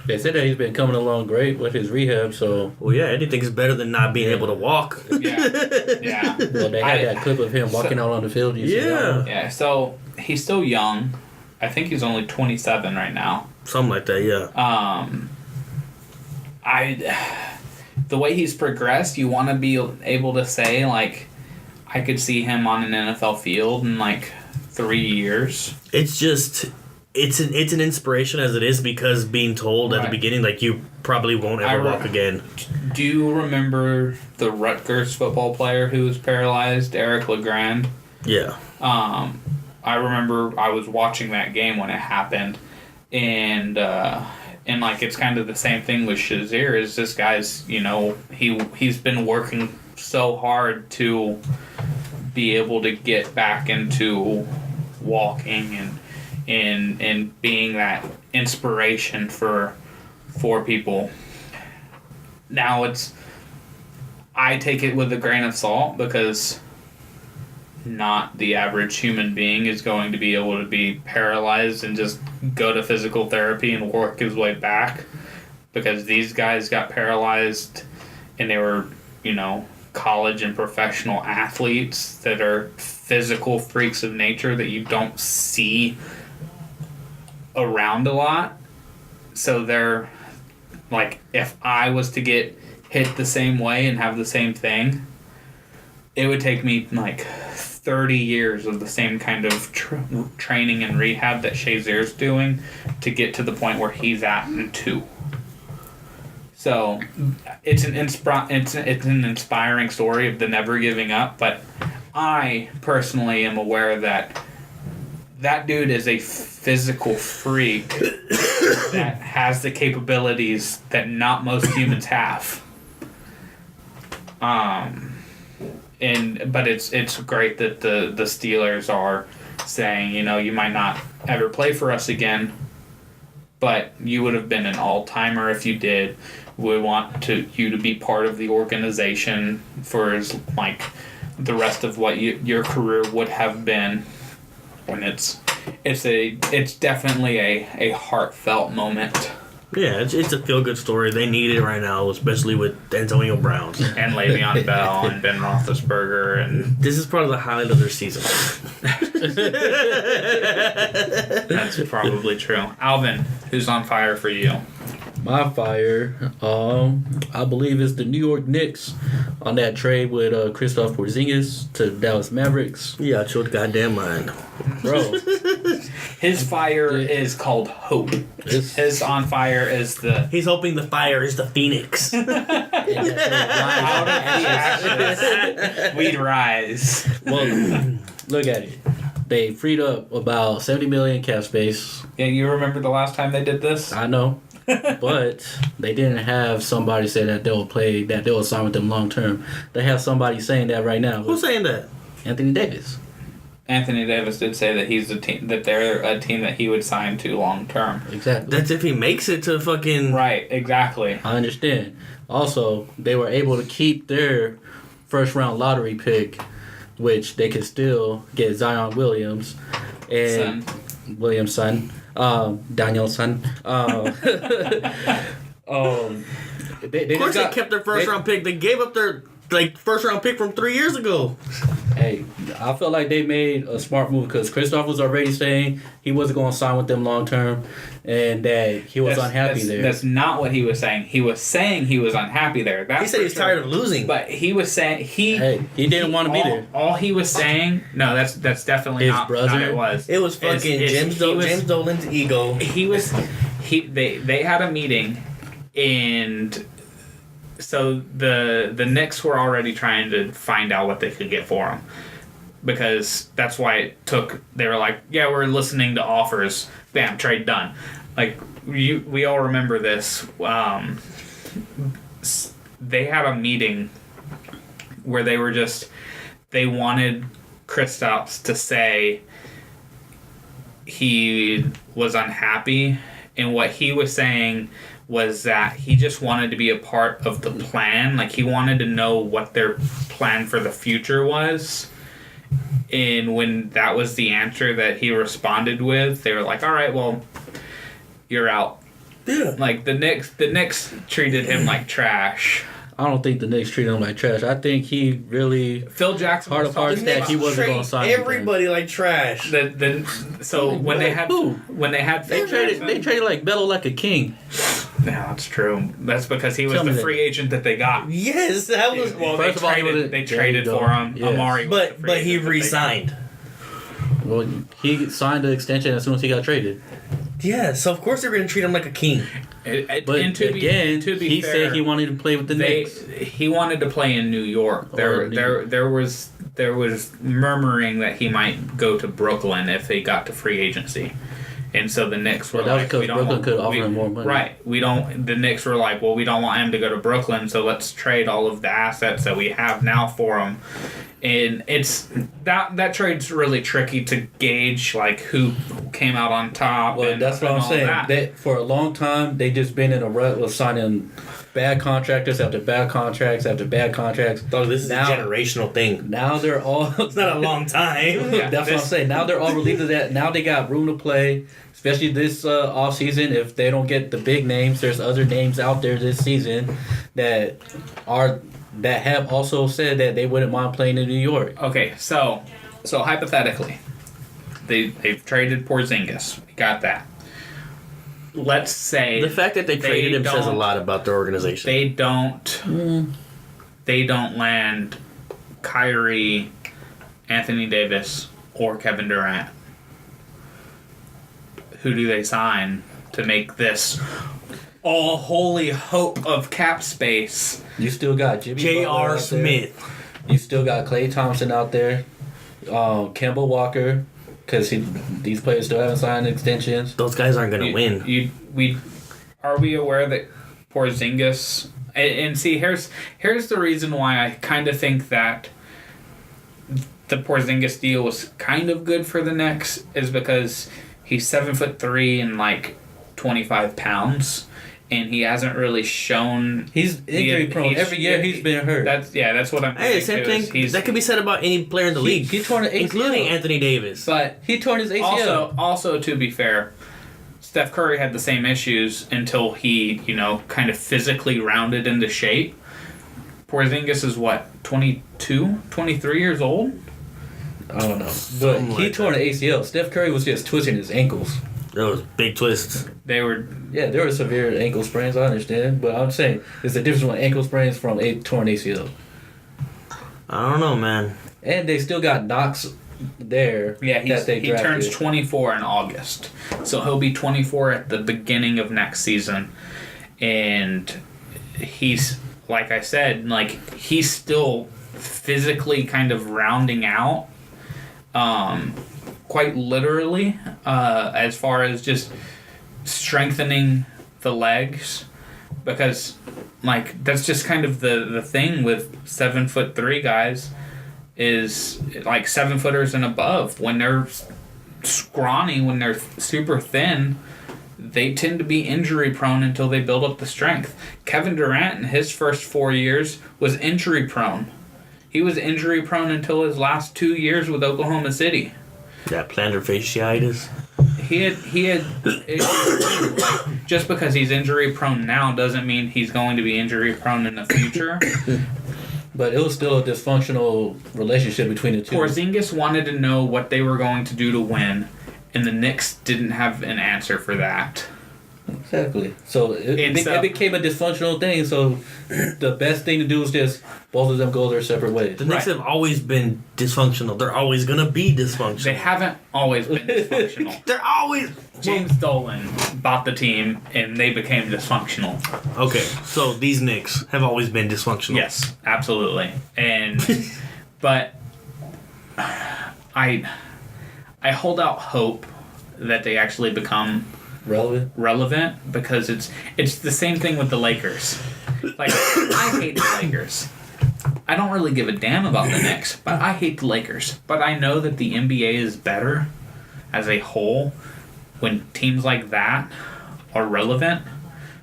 They said that he's been coming along great with his rehab, so... Well, yeah, anything's better than not being able to walk. Yeah. Well, they had that clip of him walking out on the field. Yeah, so he's still young. I think he's only 27 right now. Something like that, yeah. The way he's progressed, you want to be able to say, like, I could see him on an NFL field in, 3 years. It's just... It's an inspiration as it is, because being told at the beginning, you probably won't ever walk again. Do you remember the Rutgers football player who was paralyzed, Eric LeGrand? Yeah. I remember I was watching that game when it happened, and it's kind of the same thing with Shazier. Is this guy's, he's been working so hard to be able to get back into walking and being that inspiration for people. Now I take it with a grain of salt, because not the average human being is going to be able to be paralyzed and just go to physical therapy and work his way back, because these guys got paralyzed and they were, college and professional athletes that are physical freaks of nature that you don't see around a lot. So they're if I was to get hit the same way and have the same thing, it would take me 30 years of the same kind of training and rehab that Shazier's doing to get to the point where he's at in 2. So it's an inspiring story of the never giving up, but I personally am aware that dude is a physical freak that has the capabilities that not most humans have. But it's great that the Steelers are saying, you might not ever play for us again, but you would have been an all-timer if you did. We want you to be part of the organization for the rest of what your career would have been. And it's definitely a heartfelt moment. Yeah, it's a feel-good story. They need it right now, especially with Antonio Brown. And Le'Veon Bell and Ben Roethlisberger. And this is probably the highlight of their season. That's probably true. Alvin, who's on fire for you? My fire, I believe, is the New York Knicks on that trade with Christoph Porzingis to Dallas Mavericks. Yeah, I your goddamn mind. Bro. His fire is called hope. His on fire is the... He's hoping the fire is the phoenix. Out of the ashes, we'd rise. Well, look at it. They freed up about $70 million cap space. Yeah, you remember the last time they did this? I know. But they didn't have somebody say that they'll sign with them long term. They have somebody saying that right now. Who's saying that? Anthony Davis. Anthony Davis did say that he's they're a team that he would sign to long term. Exactly. That's if he makes it to fucking... Right, exactly. I understand. Also, they were able to keep their first round lottery pick, which they could still get Zion Williams and Williams' son. Daniel's son. They of course they kept their first round pick. They gave up their first round pick from 3 years ago. Hey, I felt like they made a smart move because Kristoff was already saying he wasn't going to sign with them long term, and that he was unhappy there. That's not what he was saying. He was saying he was unhappy there. That's he said he was tired of losing. But he was saying he didn't want to be there. All he was saying, no, that's definitely His not brother? what it was. It was fucking James Dolan's ego. They had a meeting, and so the Knicks were already trying to find out what they could get for him, because that's why it took. They were like, yeah, we're listening to offers. Bam, trade done. Like we all remember this. They had a meeting where they wanted Kristaps to say he was unhappy, and what he was saying was that he just wanted to be a part of the plan. Like, he wanted to know what their plan for the future was. And when that was the answer that he responded with, they were like, all right, well, you're out. Yeah. Like, the Knicks treated him like trash. I don't think the Knicks treated him like trash. I think he really Phil Jackson hard of hearts that he wasn't going to sign everybody like trash. So when they had they traded like Bello like a king. No, that's true. That's because he was the free agent that they got. Yes, that was. Well, they traded for him. Yes. Amari, but he re-signed. Well, he signed the extension as soon as he got traded. Yeah, so of course they're going to treat him like a king. But to be he fair, said he wanted to play with the Knicks. He wanted to play in New York. There was murmuring that he might go to Brooklyn if he got to free agency. And so the Knicks were like, we don't Brooklyn could offer him more money. Right. The Knicks were like, well, we don't want him to go to Brooklyn, so let's trade all of the assets that we have now for him. And it's that trade's really tricky to gauge, like, who came out on top. Well, that's what I'm saying. That for a long time, they just been in a rut of signing bad contractors after bad contracts after bad contracts. Oh, this is a generational thing. Now they're all... It's not a long time. Yeah, that's what I'm saying. Now they're all relieved of that. Now they got room to play, especially this offseason. If they don't get the big names, there's other names out there this season that have also said that they wouldn't mind playing in New York. Okay, so hypothetically, they've traded Porzingis. We got that. Let's say the fact that they traded him says a lot about their organization. They don't land Kyrie, Anthony Davis, or Kevin Durant. Who do they sign to make this all holy hope of cap space? You still got Jimmy J.R. Smith. You still got Klay Thompson out there. Kemba Walker, because these players still haven't signed extensions. Those guys aren't going to win. Are we aware that Porzingis... And see, here's the reason why I kind of think that the Porzingis deal was kind of good for the Knicks, is because he's 7'3" and like 25 pounds, and he hasn't really shown. He's injury prone. Every year he's been hurt. That's what I'm. Hey, same thing. That could be said about any player in the league. He torn an ACL, including Anthony Davis. But he torn his ACL. Also, to be fair, Steph Curry had the same issues until he, kind of physically rounded into shape. Porzingis is what, 22, 23 years old? I don't know. But he tore an ACL. Steph Curry was just twisting his ankles. Those big twists. There were severe ankle sprains, I understand. But I'm saying there's a difference between ankle sprains from a torn ACL. I don't know, man. And they still got Knox there. Yeah, he turns 24 in August. So he'll be 24 at the beginning of next season. And he's, like I said, he's still physically kind of rounding out. Quite literally, as far as just strengthening the legs, because that's just kind of the thing with 7'3" guys, is like 7-footers and above. When they're scrawny, when they're super thin, they tend to be injury prone until they build up the strength. Kevin Durant in his first 4 years was injury prone. He was injury prone until his last 2 years with Oklahoma City. That plantar fasciitis. He had issues. Just because he's injury prone now doesn't mean he's going to be injury prone in the future. But it was still a dysfunctional relationship between the two. Porzingis wanted to know what they were going to do to win, and the Knicks didn't have an answer for that. Exactly. So it became a dysfunctional thing. So the best thing to do is just both of them go their separate ways. The Knicks have always been dysfunctional. They're always gonna be dysfunctional. They haven't always been dysfunctional. They're always James Dolan bought the team, and they became dysfunctional. okay. So these Knicks have always been dysfunctional. Yes, absolutely. And but I hold out hope that they actually become relevant because it's the same thing with the Lakers. Like I hate the Lakers. I don't really give a damn about the Knicks, but I hate the Lakers. But I know that the NBA is better as a whole when teams like that are relevant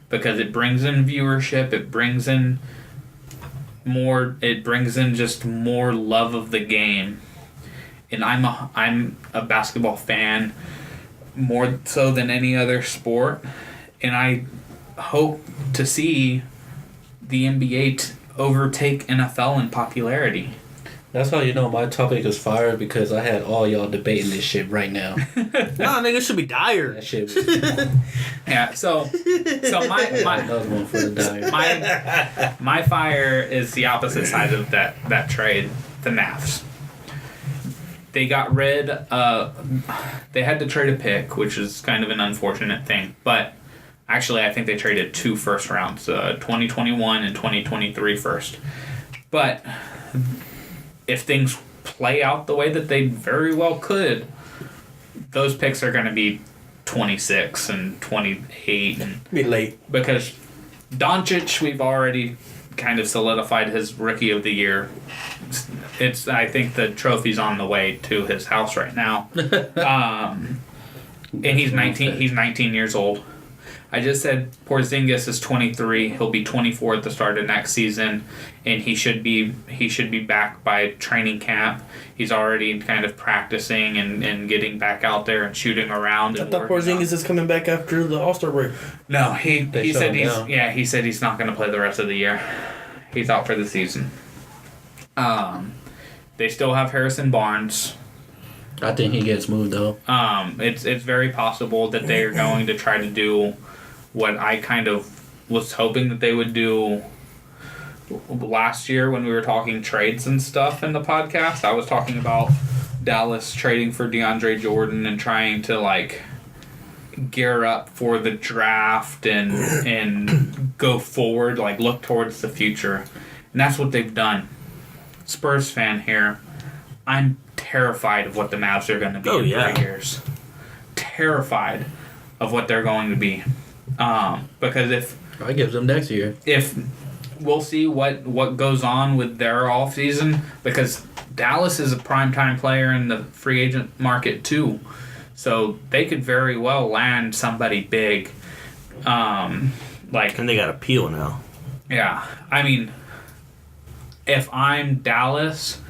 because it brings in viewership, it brings in just more love of the game. And I'm a basketball fan more so than any other sport, and I hope to see the NBA overtake NFL in popularity. That's how you know my topic is fire because I had all y'all debating this shit right now. Nah, nigga, it should be dire. That shit was Yeah, so my another one for the dire. my fire is the opposite side of that trade, the Mavs. They got rid they had to trade a pick, which is kind of an unfortunate thing. But actually, I think they traded 2 first rounds, 2021 and 2023 first. But if things play out the way that they very well could, those picks are going to be 26 and 28. And Be late. because Doncic, we've already kind of solidified his Rookie of the Year. I think the trophy's on the way to his house right now. And he's 19. He's 19 years old. I just said Porzingis is 23. He'll be 24 at the start of next season, and he should be back by training camp. He's already kind of practicing and getting back out there and shooting around. I thought Porzingis is coming back after the All-Star break. No, he said he said he's not going to play the rest of the year. He's out for the season. They still have Harrison Barnes. I think he gets moved though. It's very possible that they are going to try to do what I kind of was hoping that they would do last year when we were talking trades and stuff in the podcast. I was talking about Dallas trading for DeAndre Jordan and trying to like gear up for the draft and go forward, like look towards the future. And that's what they've done. Spurs fan here. I'm terrified of what the Mavs are going to be in 3 years. Terrified of what they're going to be. Because if I give them next year. If we'll see what goes on with their off season, because Dallas is a primetime player in the free agent market too, so they could very well land somebody big. And they got appeal now. Yeah, I mean, if I'm Dallas,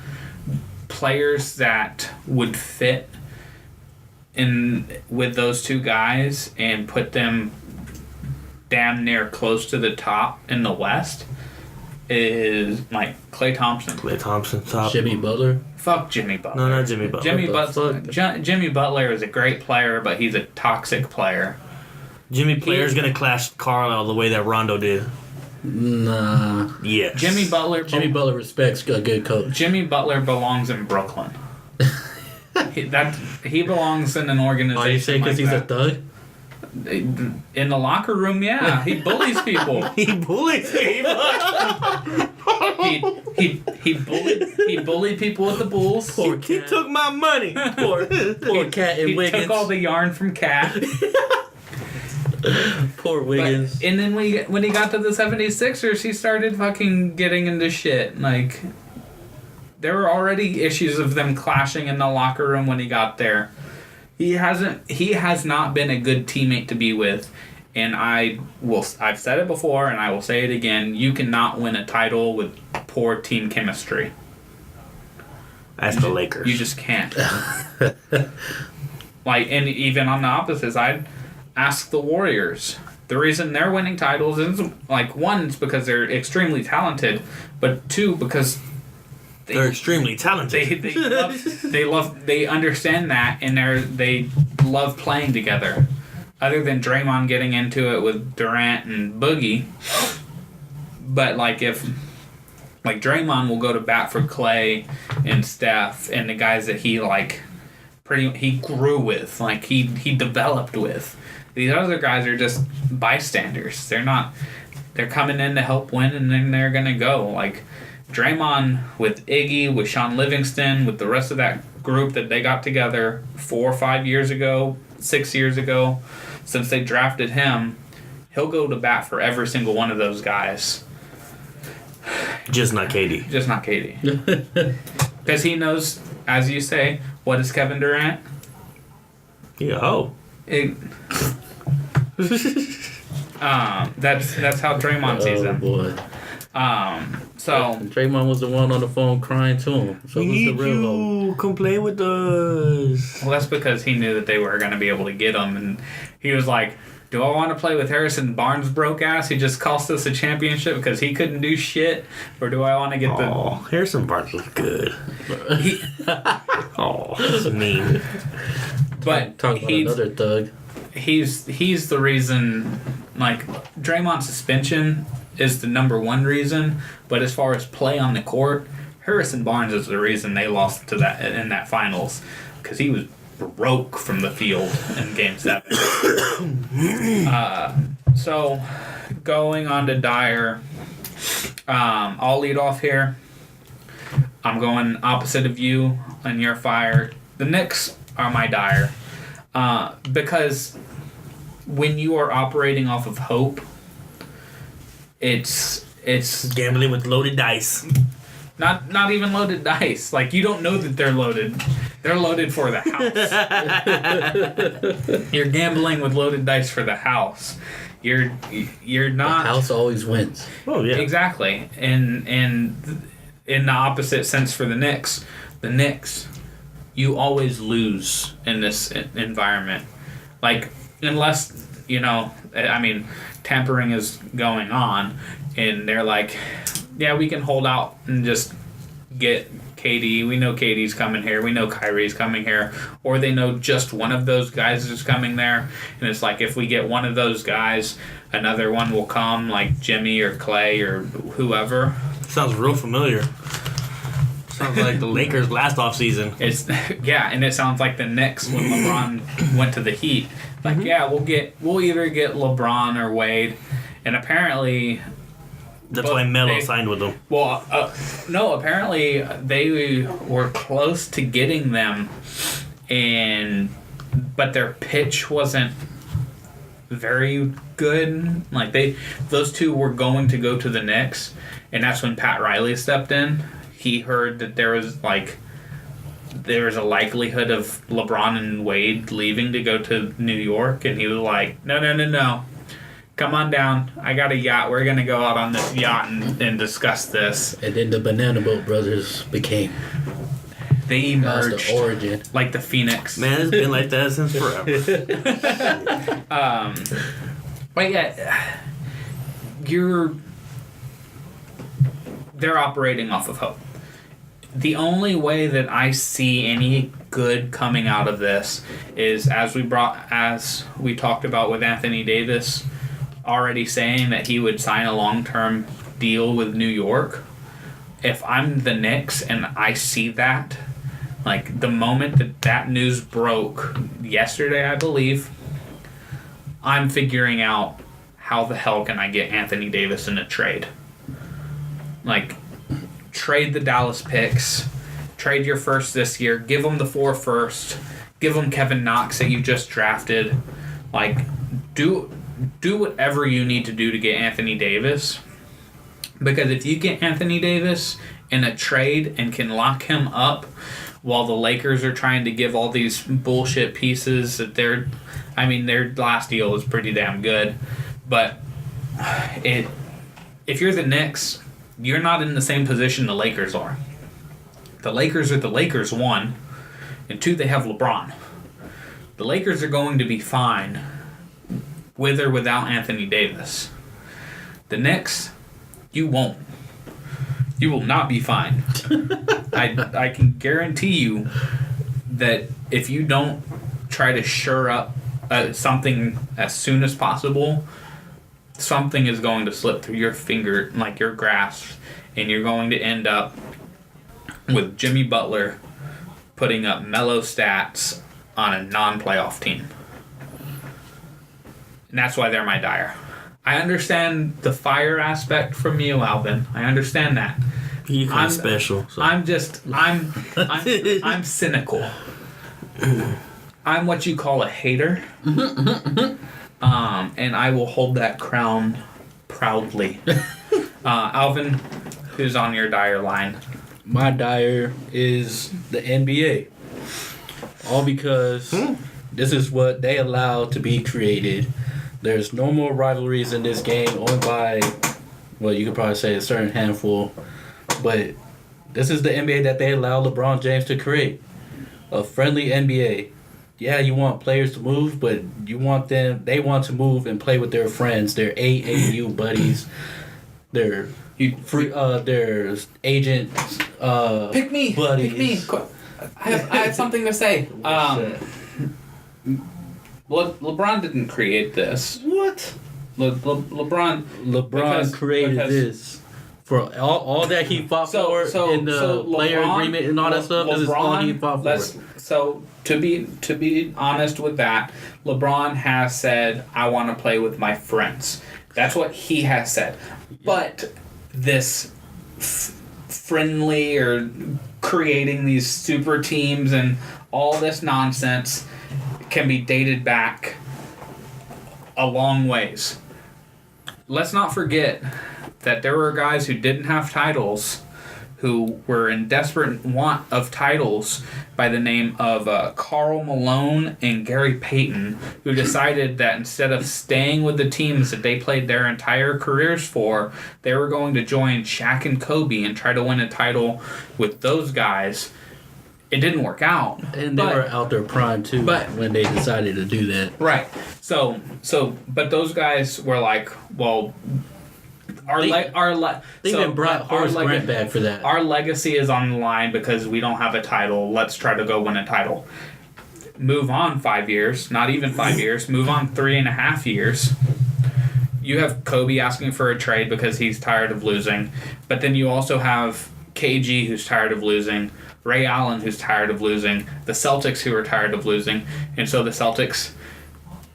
players that would fit in with those two guys and put them damn near close to the top in the West is like Klay Thompson. Klay Thompson, top. Jimmy Butler. Fuck Jimmy Butler. No, not Jimmy Butler. Jimmy Butler is a great player, but he's a toxic player. Jimmy Butler's gonna clash Carlisle the way that Rondo did. Nah. Yes. Jimmy Butler respects a good coach. Jimmy Butler belongs in Brooklyn. He belongs in an organization. Oh, you say because he's a thug? In the locker room, yeah, he bullies people. He bullies people. he bullied people at the Bulls. He took my money. Poor Cat and Wiggins. He took all the yarn from Cat. Poor Wiggins. And then when he got to the 76ers, he started fucking getting into shit. Like, there were already issues of them clashing in the locker room when he got there. He has not been a good teammate to be with. And I've said it before and I will say it again, you cannot win a title with poor team chemistry. That's the Lakers. You just can't. And even on the opposite side, ask the Warriors. The reason they're winning titles is, like, one, it's because they're extremely talented, but two, because they're extremely talented. They understand that, and they love playing together. Other than Draymond getting into it with Durant and Boogie, but like Draymond will go to bat for Clay and Steph and the guys that he he grew with, like he developed with. These other guys are just bystanders. They're coming in to help win, and then they're gonna go. Like Draymond with Iggy, with Sean Livingston, with the rest of that group that they got together 4 or 5 years ago, 6 years ago, since they drafted him, he'll go to bat for every single one of those guys. Just not KD. Just not KD. Because he knows, as you say, what is Kevin Durant? Yo. That's how Draymond sees him. Boy. So Draymond was the one on the phone crying to him. So we who's need the real you. hope? Come play with us. Well, that's because he knew that they were going to be able to get him, and he was like, do I want to play with Harrison Barnes' broke ass? He just cost us a championship because he couldn't do shit, or do I want to get Harrison Barnes was good. That's mean. But talk about another thug. He's the reason. Like Draymond's suspension is the number one reason, but as far as play on the court, Harrison Barnes is the reason they lost to that in that finals, because he was broke from the field in Game 7. So going on to Dyer, I'll lead off here. I'm going opposite of you on your fire. The Knicks are my Dyer, because when you are operating off of hope, it's gambling with loaded dice. Not even loaded dice. Like, you don't know that they're loaded. They're loaded for the house. You're gambling with loaded dice for the house. You're not. The house always wins. Oh yeah. Exactly. And in the opposite sense for the Knicks, you always lose in this environment. Like, unless, tampering is going on, and they're like, yeah, we can hold out and just get KD. We know KD's coming here. We know Kyrie's coming here. Or they know just one of those guys is coming there. And it's like, if we get one of those guys, another one will come, like Jimmy or Clay or whoever. Sounds real familiar. Sounds like the Lakers last offseason. And it sounds like the Knicks when LeBron went to the Heat. Like, we'll either get LeBron or Wade. And apparently... That's why Melo signed with them. Well, no, apparently they were close to getting them, but their pitch wasn't very good. Like, those two were going to go to the Knicks, and that's when Pat Riley stepped in. He heard that there was a likelihood of LeBron and Wade leaving to go to New York, and he was like, no. Come on down. I got a yacht. We're going to go out on this yacht and discuss this. And then the Banana Boat Brothers became. They emerged. That's the origin. Like the Phoenix. Man, it's been like that since forever. But yeah, they're operating off of hope. The only way that I see any good coming out of this is, as we talked about with Anthony Davis already saying that he would sign a long-term deal with New York. If I'm the Knicks and I see that, like the moment that news broke yesterday, I believe, I'm figuring out how the hell can I get Anthony Davis in a trade. Like, trade the Dallas picks, trade your first this year, give them the 4 first, give them Kevin Knox that you just drafted. Like, do whatever you need to do to get Anthony Davis. Because if you get Anthony Davis in a trade and can lock him up while the Lakers are trying to give all these bullshit pieces that their last deal was pretty damn good. But if you're the Knicks, you're not in the same position the Lakers are. The Lakers are the Lakers, 1, and 2, they have LeBron. The Lakers are going to be fine with or without Anthony Davis. The Knicks, you won't. You will not be fine. I can guarantee you that if you don't try to shore up something as soon as possible, something is going to slip through your finger, like your grasp, and you're going to end up with Jimmy Butler putting up mellow stats on a non-playoff team. And that's why they're my dire. I understand the fire aspect from you, Alvin. I understand that. You kind of special. So. I'm cynical. I'm what you call a hater. And I will hold that crown proudly. Alvin, who's on your dire line? My dire is the NBA. All because this is what they allow to be created. There's no more rivalries in this game, only by, well, you could probably say a certain handful. But this is the NBA that they allow LeBron James to create. A friendly NBA. Yeah, you want players to move, but they want to move and play with their friends, their AAU buddies, their agents, Pick me, buddies. Pick me. I have something to say. LeBron didn't create this. What? LeBron created this. For all that he fought for in the player agreement and all that stuff, this is all he fought for. So to be honest with that, LeBron has said, "I want to play with my friends." That's what he has said. But this friendly or creating these super teams and all this nonsense can be dated back a long ways. Let's not forget that there were guys who didn't have titles who were in desperate want of titles by the name of Karl Malone and Gary Payton, who decided that instead of staying with the teams that they played their entire careers for, they were going to join Shaq and Kobe and try to win a title with those guys. It didn't work out. And they were out their prime too when they decided to do that. Right. So but those guys were like, well, they even brought Horace Grant back for that. Our legacy is on the line because we don't have a title. Let's try to go win a title. Move on 5 years, not even 5 years. Move on 3.5 years. You have Kobe asking for a trade because he's tired of losing, but then you also have KG who's tired of losing, Ray Allen who's tired of losing, the Celtics who are tired of losing, and so the Celtics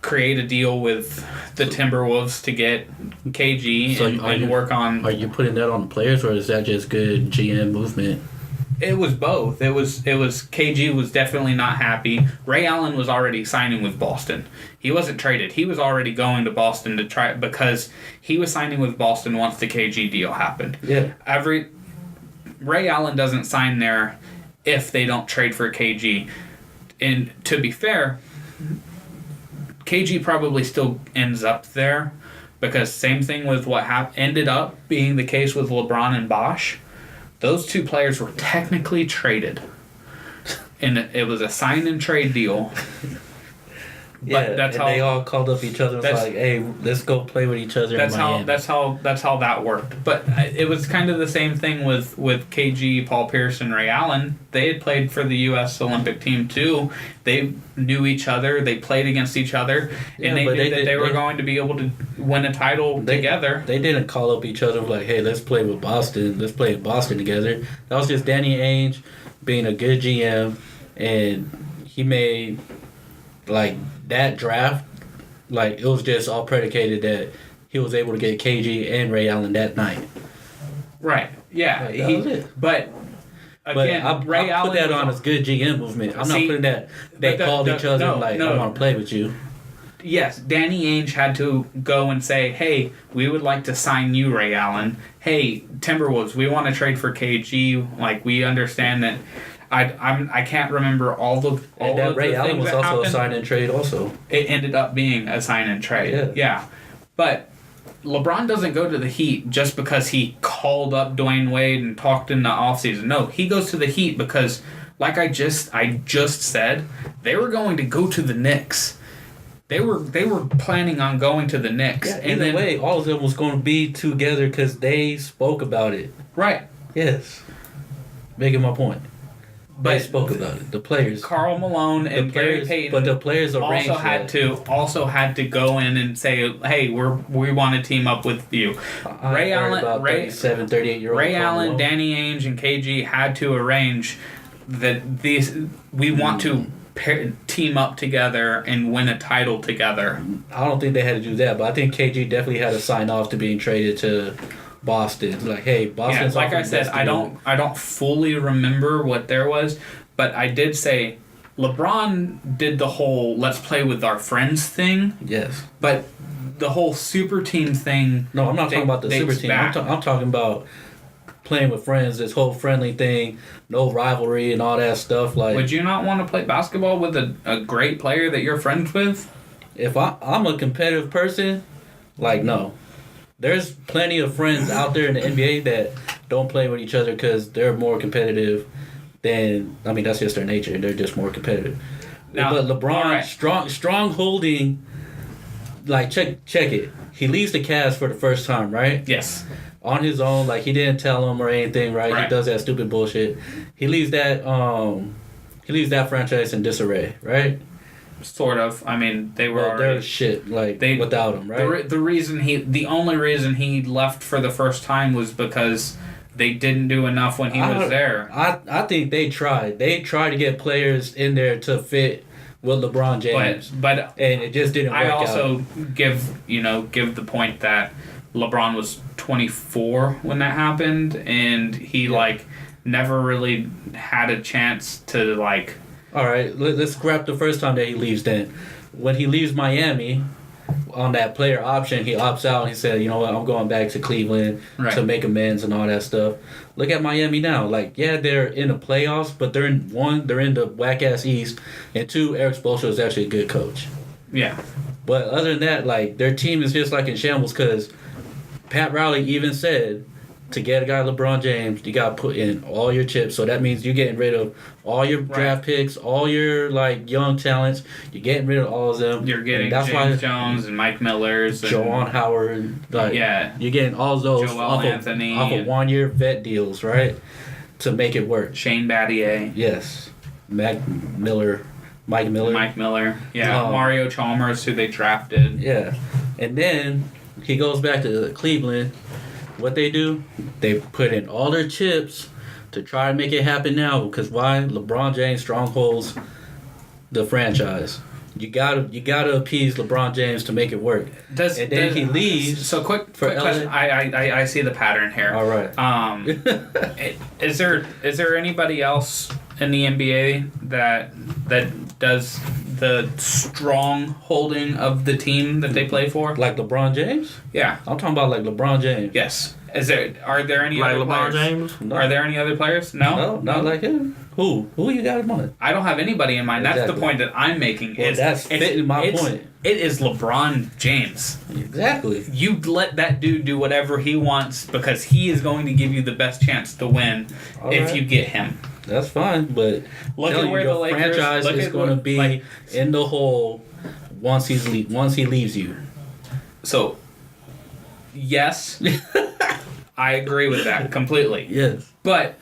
create a deal with the Timberwolves to get KG and work on... Are you putting that on the players, or is that just good GM movement? It was both. It was KG was definitely not happy. Ray Allen was already signing with Boston. He wasn't traded. He was already going to Boston to try, because he was signing with Boston once the KG deal happened. Yeah. Ray Allen doesn't sign there if they don't trade for KG. And to be fair, KG probably still ends up there, because same thing with what ended up being the case with LeBron and Bosh. Those two players were technically traded, and it was a sign and trade deal. But they all called up each other and was like, "Hey, let's go play with each other." That's how that worked. But it was kind of the same thing with KG, Paul Pierce, and Ray Allen. They had played for the U.S. Olympic team too. They knew each other. They played against each other, and they knew that they were going to be able to win a title together. They didn't call up each other like, "Hey, let's play with Boston. Let's play in Boston together." That was just Danny Ainge being a good GM, and he made that draft, it was just all predicated that he was able to get KG and Ray Allen that night. Right. Yeah. That was it. But again, Ray Allen put that on as good GM movement. I'm not putting that they called each other I want to play with you. Yes, Danny Ainge had to go and say, "Hey, we would like to sign you, Ray Allen. Hey, Timberwolves, we want to trade for KG. We understand that." I can't remember all the Ray Allen was also happened. a sign and trade also. It ended up being a sign and trade. Yeah. But LeBron doesn't go to the Heat just because he called up Dwayne Wade and talked in the offseason. No, he goes to the Heat because, like I just said, they were going to go to the Knicks. They were planning on going to the Knicks. Yeah, either way, all of them was going to be together because they spoke about it. Right. Yes. Making my point. But they spoke about it. The players. Karl Malone and Gary Payton. But the players arranged also had to go in and say, "Hey, we want to team up with you." Ray Allen, 38-year-old Ray Karl Allen, Malone. Danny Ainge, and KG had to arrange that we want to team up together and win a title together. I don't think they had to do that, but I think KG definitely had to sign off to being traded to Boston. Like, hey, Boston's like I said, I don't fully remember what there was, but I did say LeBron did the whole "let's play with our friends" thing. Yes. But the whole super team thing. No, I'm not talking about the super team. I'm talking about playing with friends. This whole friendly thing, no rivalry and all that stuff. Like, would you not want to play basketball with a great player that you're friends with? If I'm a competitive person, like, no. There's plenty of friends out there in the NBA that don't play with each other because they're more competitive than, I mean, that's just their nature. They're just more competitive. Now, but LeBron, right. strong holding, like, check it. He leaves the Cavs for the first time, right? Yes. On his own, like, he didn't tell them or anything, right? He does that stupid bullshit. He leaves that franchise in disarray, right? Sort of. I mean, they were they're shit, like, without him, right? The only reason he left for the first time was because they didn't do enough when he was there. I think they tried. They tried to get players in there to fit with LeBron James, but and it just didn't work out. I also give the point that LeBron was 24 when that happened, and he never really had a chance to like. All right, let's grab the first time that he leaves then. When he leaves Miami on that player option, he opts out and he said, you know what, I'm going back to Cleveland to make amends and all that stuff. Look at Miami now. Like, yeah, they're in the playoffs, but they're in the whack-ass East, and two, Eric Spoelstra is actually a good coach. Yeah. But other than that, like, their team is just like in shambles because Pat Riley even said, to get a guy LeBron James, you got to put in all your chips. So that means you're getting rid of all your draft picks, all your young talents. You're getting rid of all of them. You're getting James Jones and Mike Millers, and Juwan Howard. You're getting all of those off of 1 year vet deals, right? To make it work. Shane Battier. Yes, Mike Miller. Yeah, Mario Chalmers, who they drafted. Yeah, and then he goes back to Cleveland. What they do, they put in all their chips to try to make it happen now. Because why? LeBron James strongholds the franchise. You gotta appease LeBron James to make it work. He leaves. So quick question. I see the pattern here. All right. Is there anybody else in the NBA that does the strong holding of the team that they play for? Like LeBron James? Yeah. I'm talking about like LeBron James. Yes. Are there any other LeBron players? James? No. Are there any other players? No, not like him. Who you got in mind? I don't have anybody in mind. Exactly. That's the point that I'm making. Well, that's fitting my point. It is LeBron James. Exactly. You let that dude do whatever he wants because he is going to give you the best chance to win if you get him. That's fine, but look at where the Lakers franchise is going to be in the hole once he leaves you. So, yes, I agree with that completely. Yes, but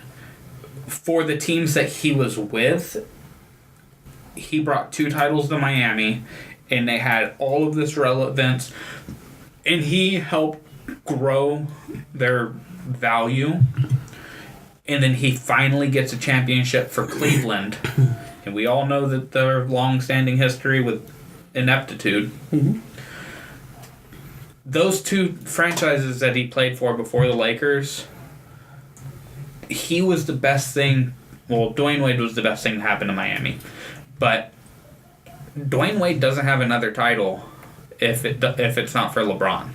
for the teams that he was with, he brought 2 titles to Miami, and they had all of this relevance, and he helped grow their value. And then he finally gets a championship for Cleveland. And we all know that their long-standing history with ineptitude. Mm-hmm. Those 2 franchises that he played for before the Lakers, he was the best thing. Well, Dwayne Wade was the best thing to happen to Miami. But Dwayne Wade doesn't have another title if it's not for LeBron.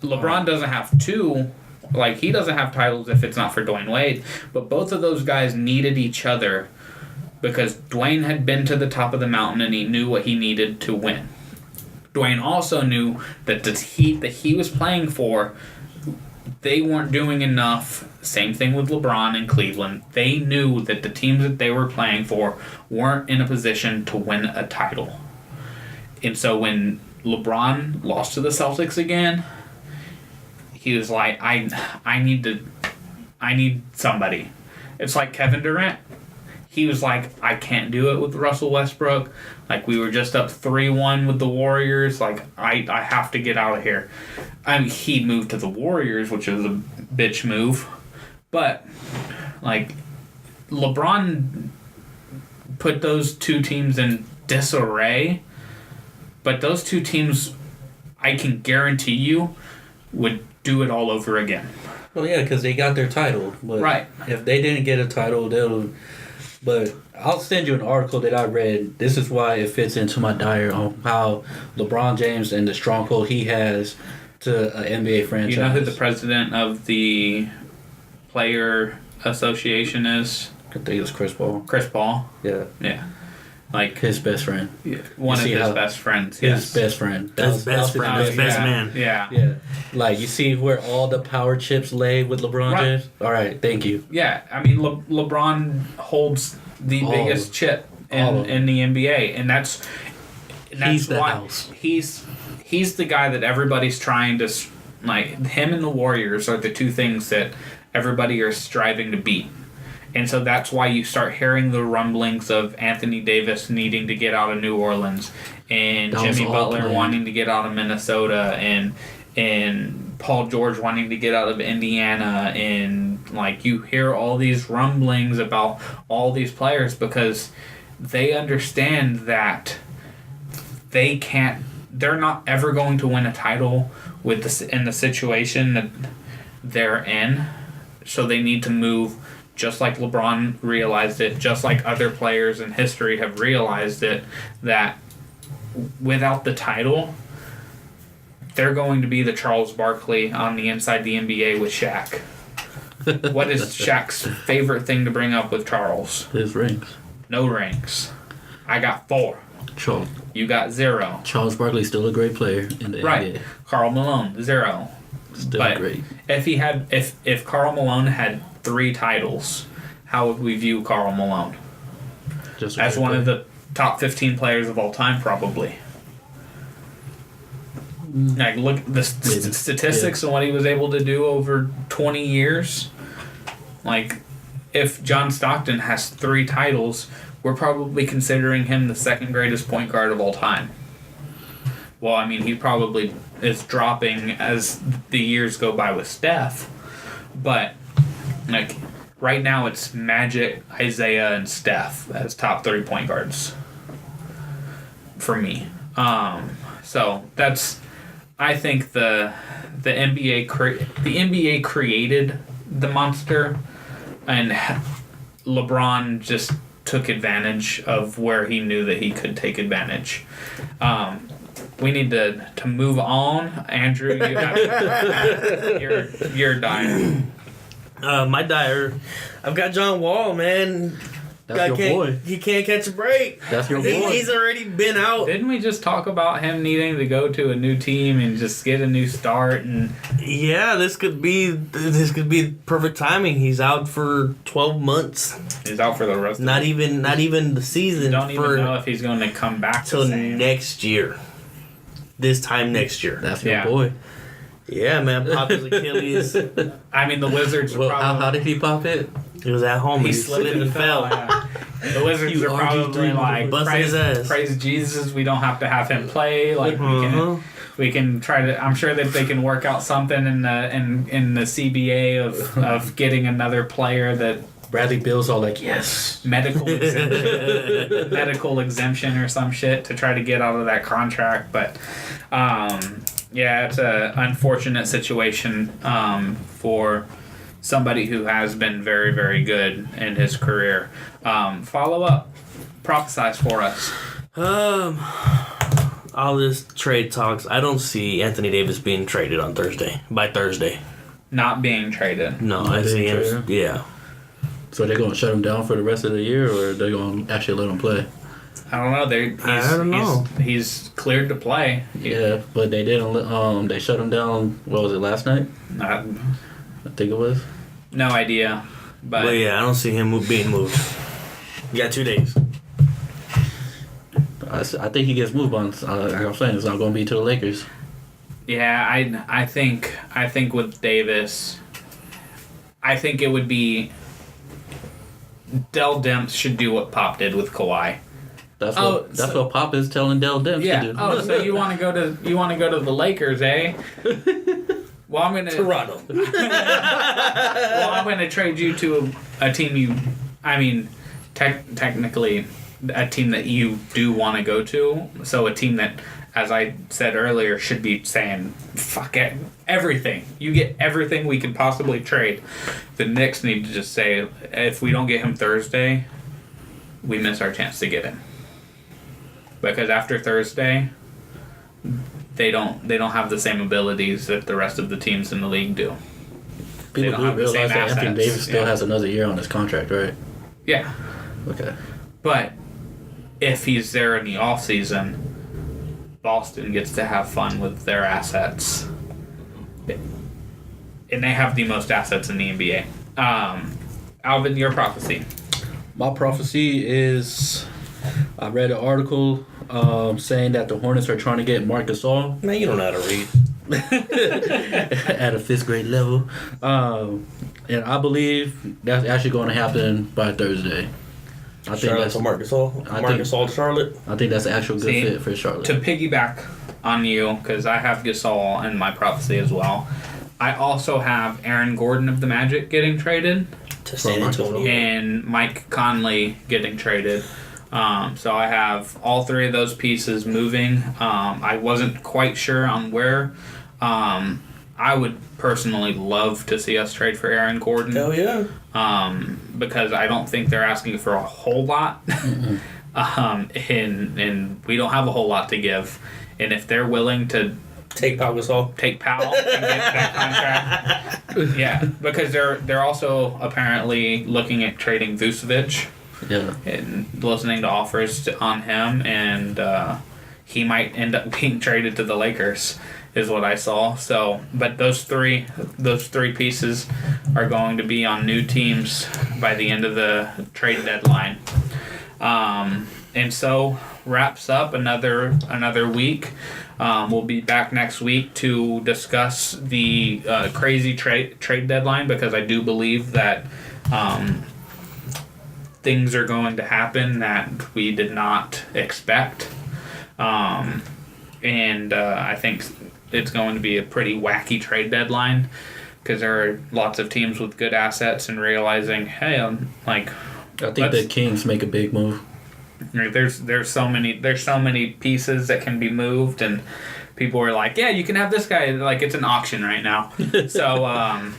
LeBron doesn't have 2. Like, he doesn't have titles if it's not for Dwayne Wade. But both of those guys needed each other because Dwayne had been to the top of the mountain and he knew what he needed to win. Dwayne also knew that the heat that he was playing for they weren't doing enough. Same thing with LeBron in Cleveland. They knew that the teams that they were playing for weren't in a position to win a title. And so when LeBron lost to the Celtics again, he was like, I need somebody. It's like Kevin Durant. He was like, I can't do it with Russell Westbrook. Like, we were just up 3-1 with the Warriors. Like, I have to get out of here. I mean, he moved to the Warriors, which was a bitch move. But, like, LeBron put those two teams in disarray. But those two teams, I can guarantee you, would do it all over again. Well, yeah, because they got their title. But right. If they didn't get a title, they'll... But I'll send you an article that I read. This is why it fits into my diary on how LeBron James and the stronghold he has to an NBA franchise. You know who the president of the Player Association is? I think it was Chris Paul. Chris Paul. Yeah. Yeah. Like his best friend. Yeah, one of his best friends. His best friend. That's best friend. His best man. Yeah. Yeah. Like, you see where all the power chips lay with LeBron James? All right, thank you. Yeah, I mean, LeBron holds the biggest chip in the NBA, and that's he's the why house. He's the guy that everybody's trying to, like, him and the Warriors are the two things that everybody are striving to beat. And so that's why you start hearing the rumblings of Anthony Davis needing to get out of New Orleans and Jimmy Butler wanting to get out of Minnesota and Paul George wanting to get out of Indiana, and like you hear all these rumblings about all these players because they understand that they're not ever going to win a title in the situation that they're in, so they need to move. Just like LeBron realized it, just like other players in history have realized it, that without the title, they're going to be the Charles Barkley on the inside the NBA with Shaq. What is Shaq's favorite thing to bring up with Charles? His rings. No rings. I got 4. Charles. You got 0. Charles Barkley's still a great player in the NBA. Karl Malone, 0. Still great. If Karl Malone had 3 titles, how would we view Karl Malone? Just as one of the top 15 players of all time, probably. Like, look at the statistics and what he was able to do over 20 years. Like, if John Stockton has 3 titles, we're probably considering him the second greatest point guard of all time. Well, I mean, he probably is dropping as the years go by with Steph. But, like, right now it's Magic, Isaiah, and Steph as top 3 point guards for me. So that's, I think the NBA created the monster, and LeBron just took advantage of where he knew that he could take advantage. We need to move on. Andrew, you got you're dying. My dire, I've got John Wall, man. That's your boy. He can't catch a break. That's your boy. He's already been out. Didn't we just talk about him needing to go to a new team and just get a new start? And yeah, this could be perfect timing. He's out for 12 months. He's out for the rest. Not even the season. You don't even know if he's going to come back till next year. This time next year. That's your boy. Yeah, man. Pop his Achilles. I mean, the Wizards. Well, how did he pop it? He was at home. He slipped and fell. Yeah. The Wizards are probably like, praise Jesus. We don't have to have him play. Like we can try to. I'm sure that they can work out something in the CBA of getting another player that. Bradley Beal's all like, yes. Medical exemption or some shit to try to get out of that contract. But, yeah, it's an unfortunate situation for somebody who has been very, very good in his career. Follow up. Prophesize for us. All this trade talks, I don't see Anthony Davis being traded on Thursday. By Thursday. Not being traded. No, I see him. Yeah. So they're going to shut him down for the rest of the year, or they're going to actually let him play? I don't know. I don't know. He's cleared to play. Yeah, but they didn't. They shut him down. What was it, last night? Uh, I think it was. no idea. But yeah, I don't see him being moved. You got 2 days. I think he gets moved on. Like I'm saying, it's not going to be to the Lakers. yeah, I think with Davis, I think it would be Dell Demps should do what Pop did with Kawhi. That's what Pop is telling Dell Demps to do. Oh, so you want to go to the Lakers, eh? Well, I'm gonna Toronto. Well, I'm gonna trade you to a team technically a team that you do want to go to. So a team that, as I said earlier, should be saying, fuck it, everything. You get everything we can possibly trade. The Knicks need to just say, if we don't get him Thursday, we miss our chance to get him. Because after Thursday, they don't have the same abilities that the rest of the teams in the league do. People don't do have the same realize that Anthony assets. Davis still has another year on his contract, right? Yeah. Okay. But if he's there in the off season, Boston gets to have fun with their assets. And they have the most assets in the NBA. Alvin, your prophecy. My prophecy is, I read an article saying that the Hornets are trying to get Marc Gasol Man, you don't know how to read. at a 5th grade level. And I believe that's actually going to happen by Thursday. I think Charlotte that's to Marc Gasol. Marc Gasol to Charlotte. I think that's an actual good fit for Charlotte. To piggyback on you, because I have Gasol in my prophecy as well, I also have Aaron Gordon of the Magic getting traded To San Antonio. and Mike Conley getting traded. So I have all three of those pieces moving. I wasn't quite sure on where. I would personally love to see us trade for Aaron Gordon. Hell yeah. Because I don't think they're asking for a whole lot. And we don't have a whole lot to give. And if they're willing to Take Pau Gasol. take Powell and get that contract, yeah, because they're also apparently looking at trading Vucevic. Yeah. And listening to offers on him, and he might end up being traded to the Lakers, is what I saw. So, but those three pieces are going to be on new teams by the end of the trade deadline. And so wraps up another week. We'll be back next week to discuss the crazy trade deadline, because I do believe that things are going to happen that we did not expect. And I think it's going to be a pretty wacky trade deadline, because there are lots of teams with good assets and realizing, hey, I think the Kings make a big move. there's so many pieces that can be moved, and people are like, yeah, you can have this guy. Like, it's an auction right now. So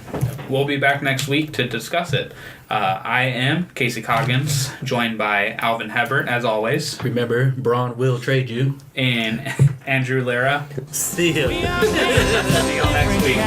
we'll be back next week to discuss it. I am Casey Coggins, joined by Alvin Hebert, as always. Remember, Braun will trade you. And Andrew Lara. See ya. See you next week.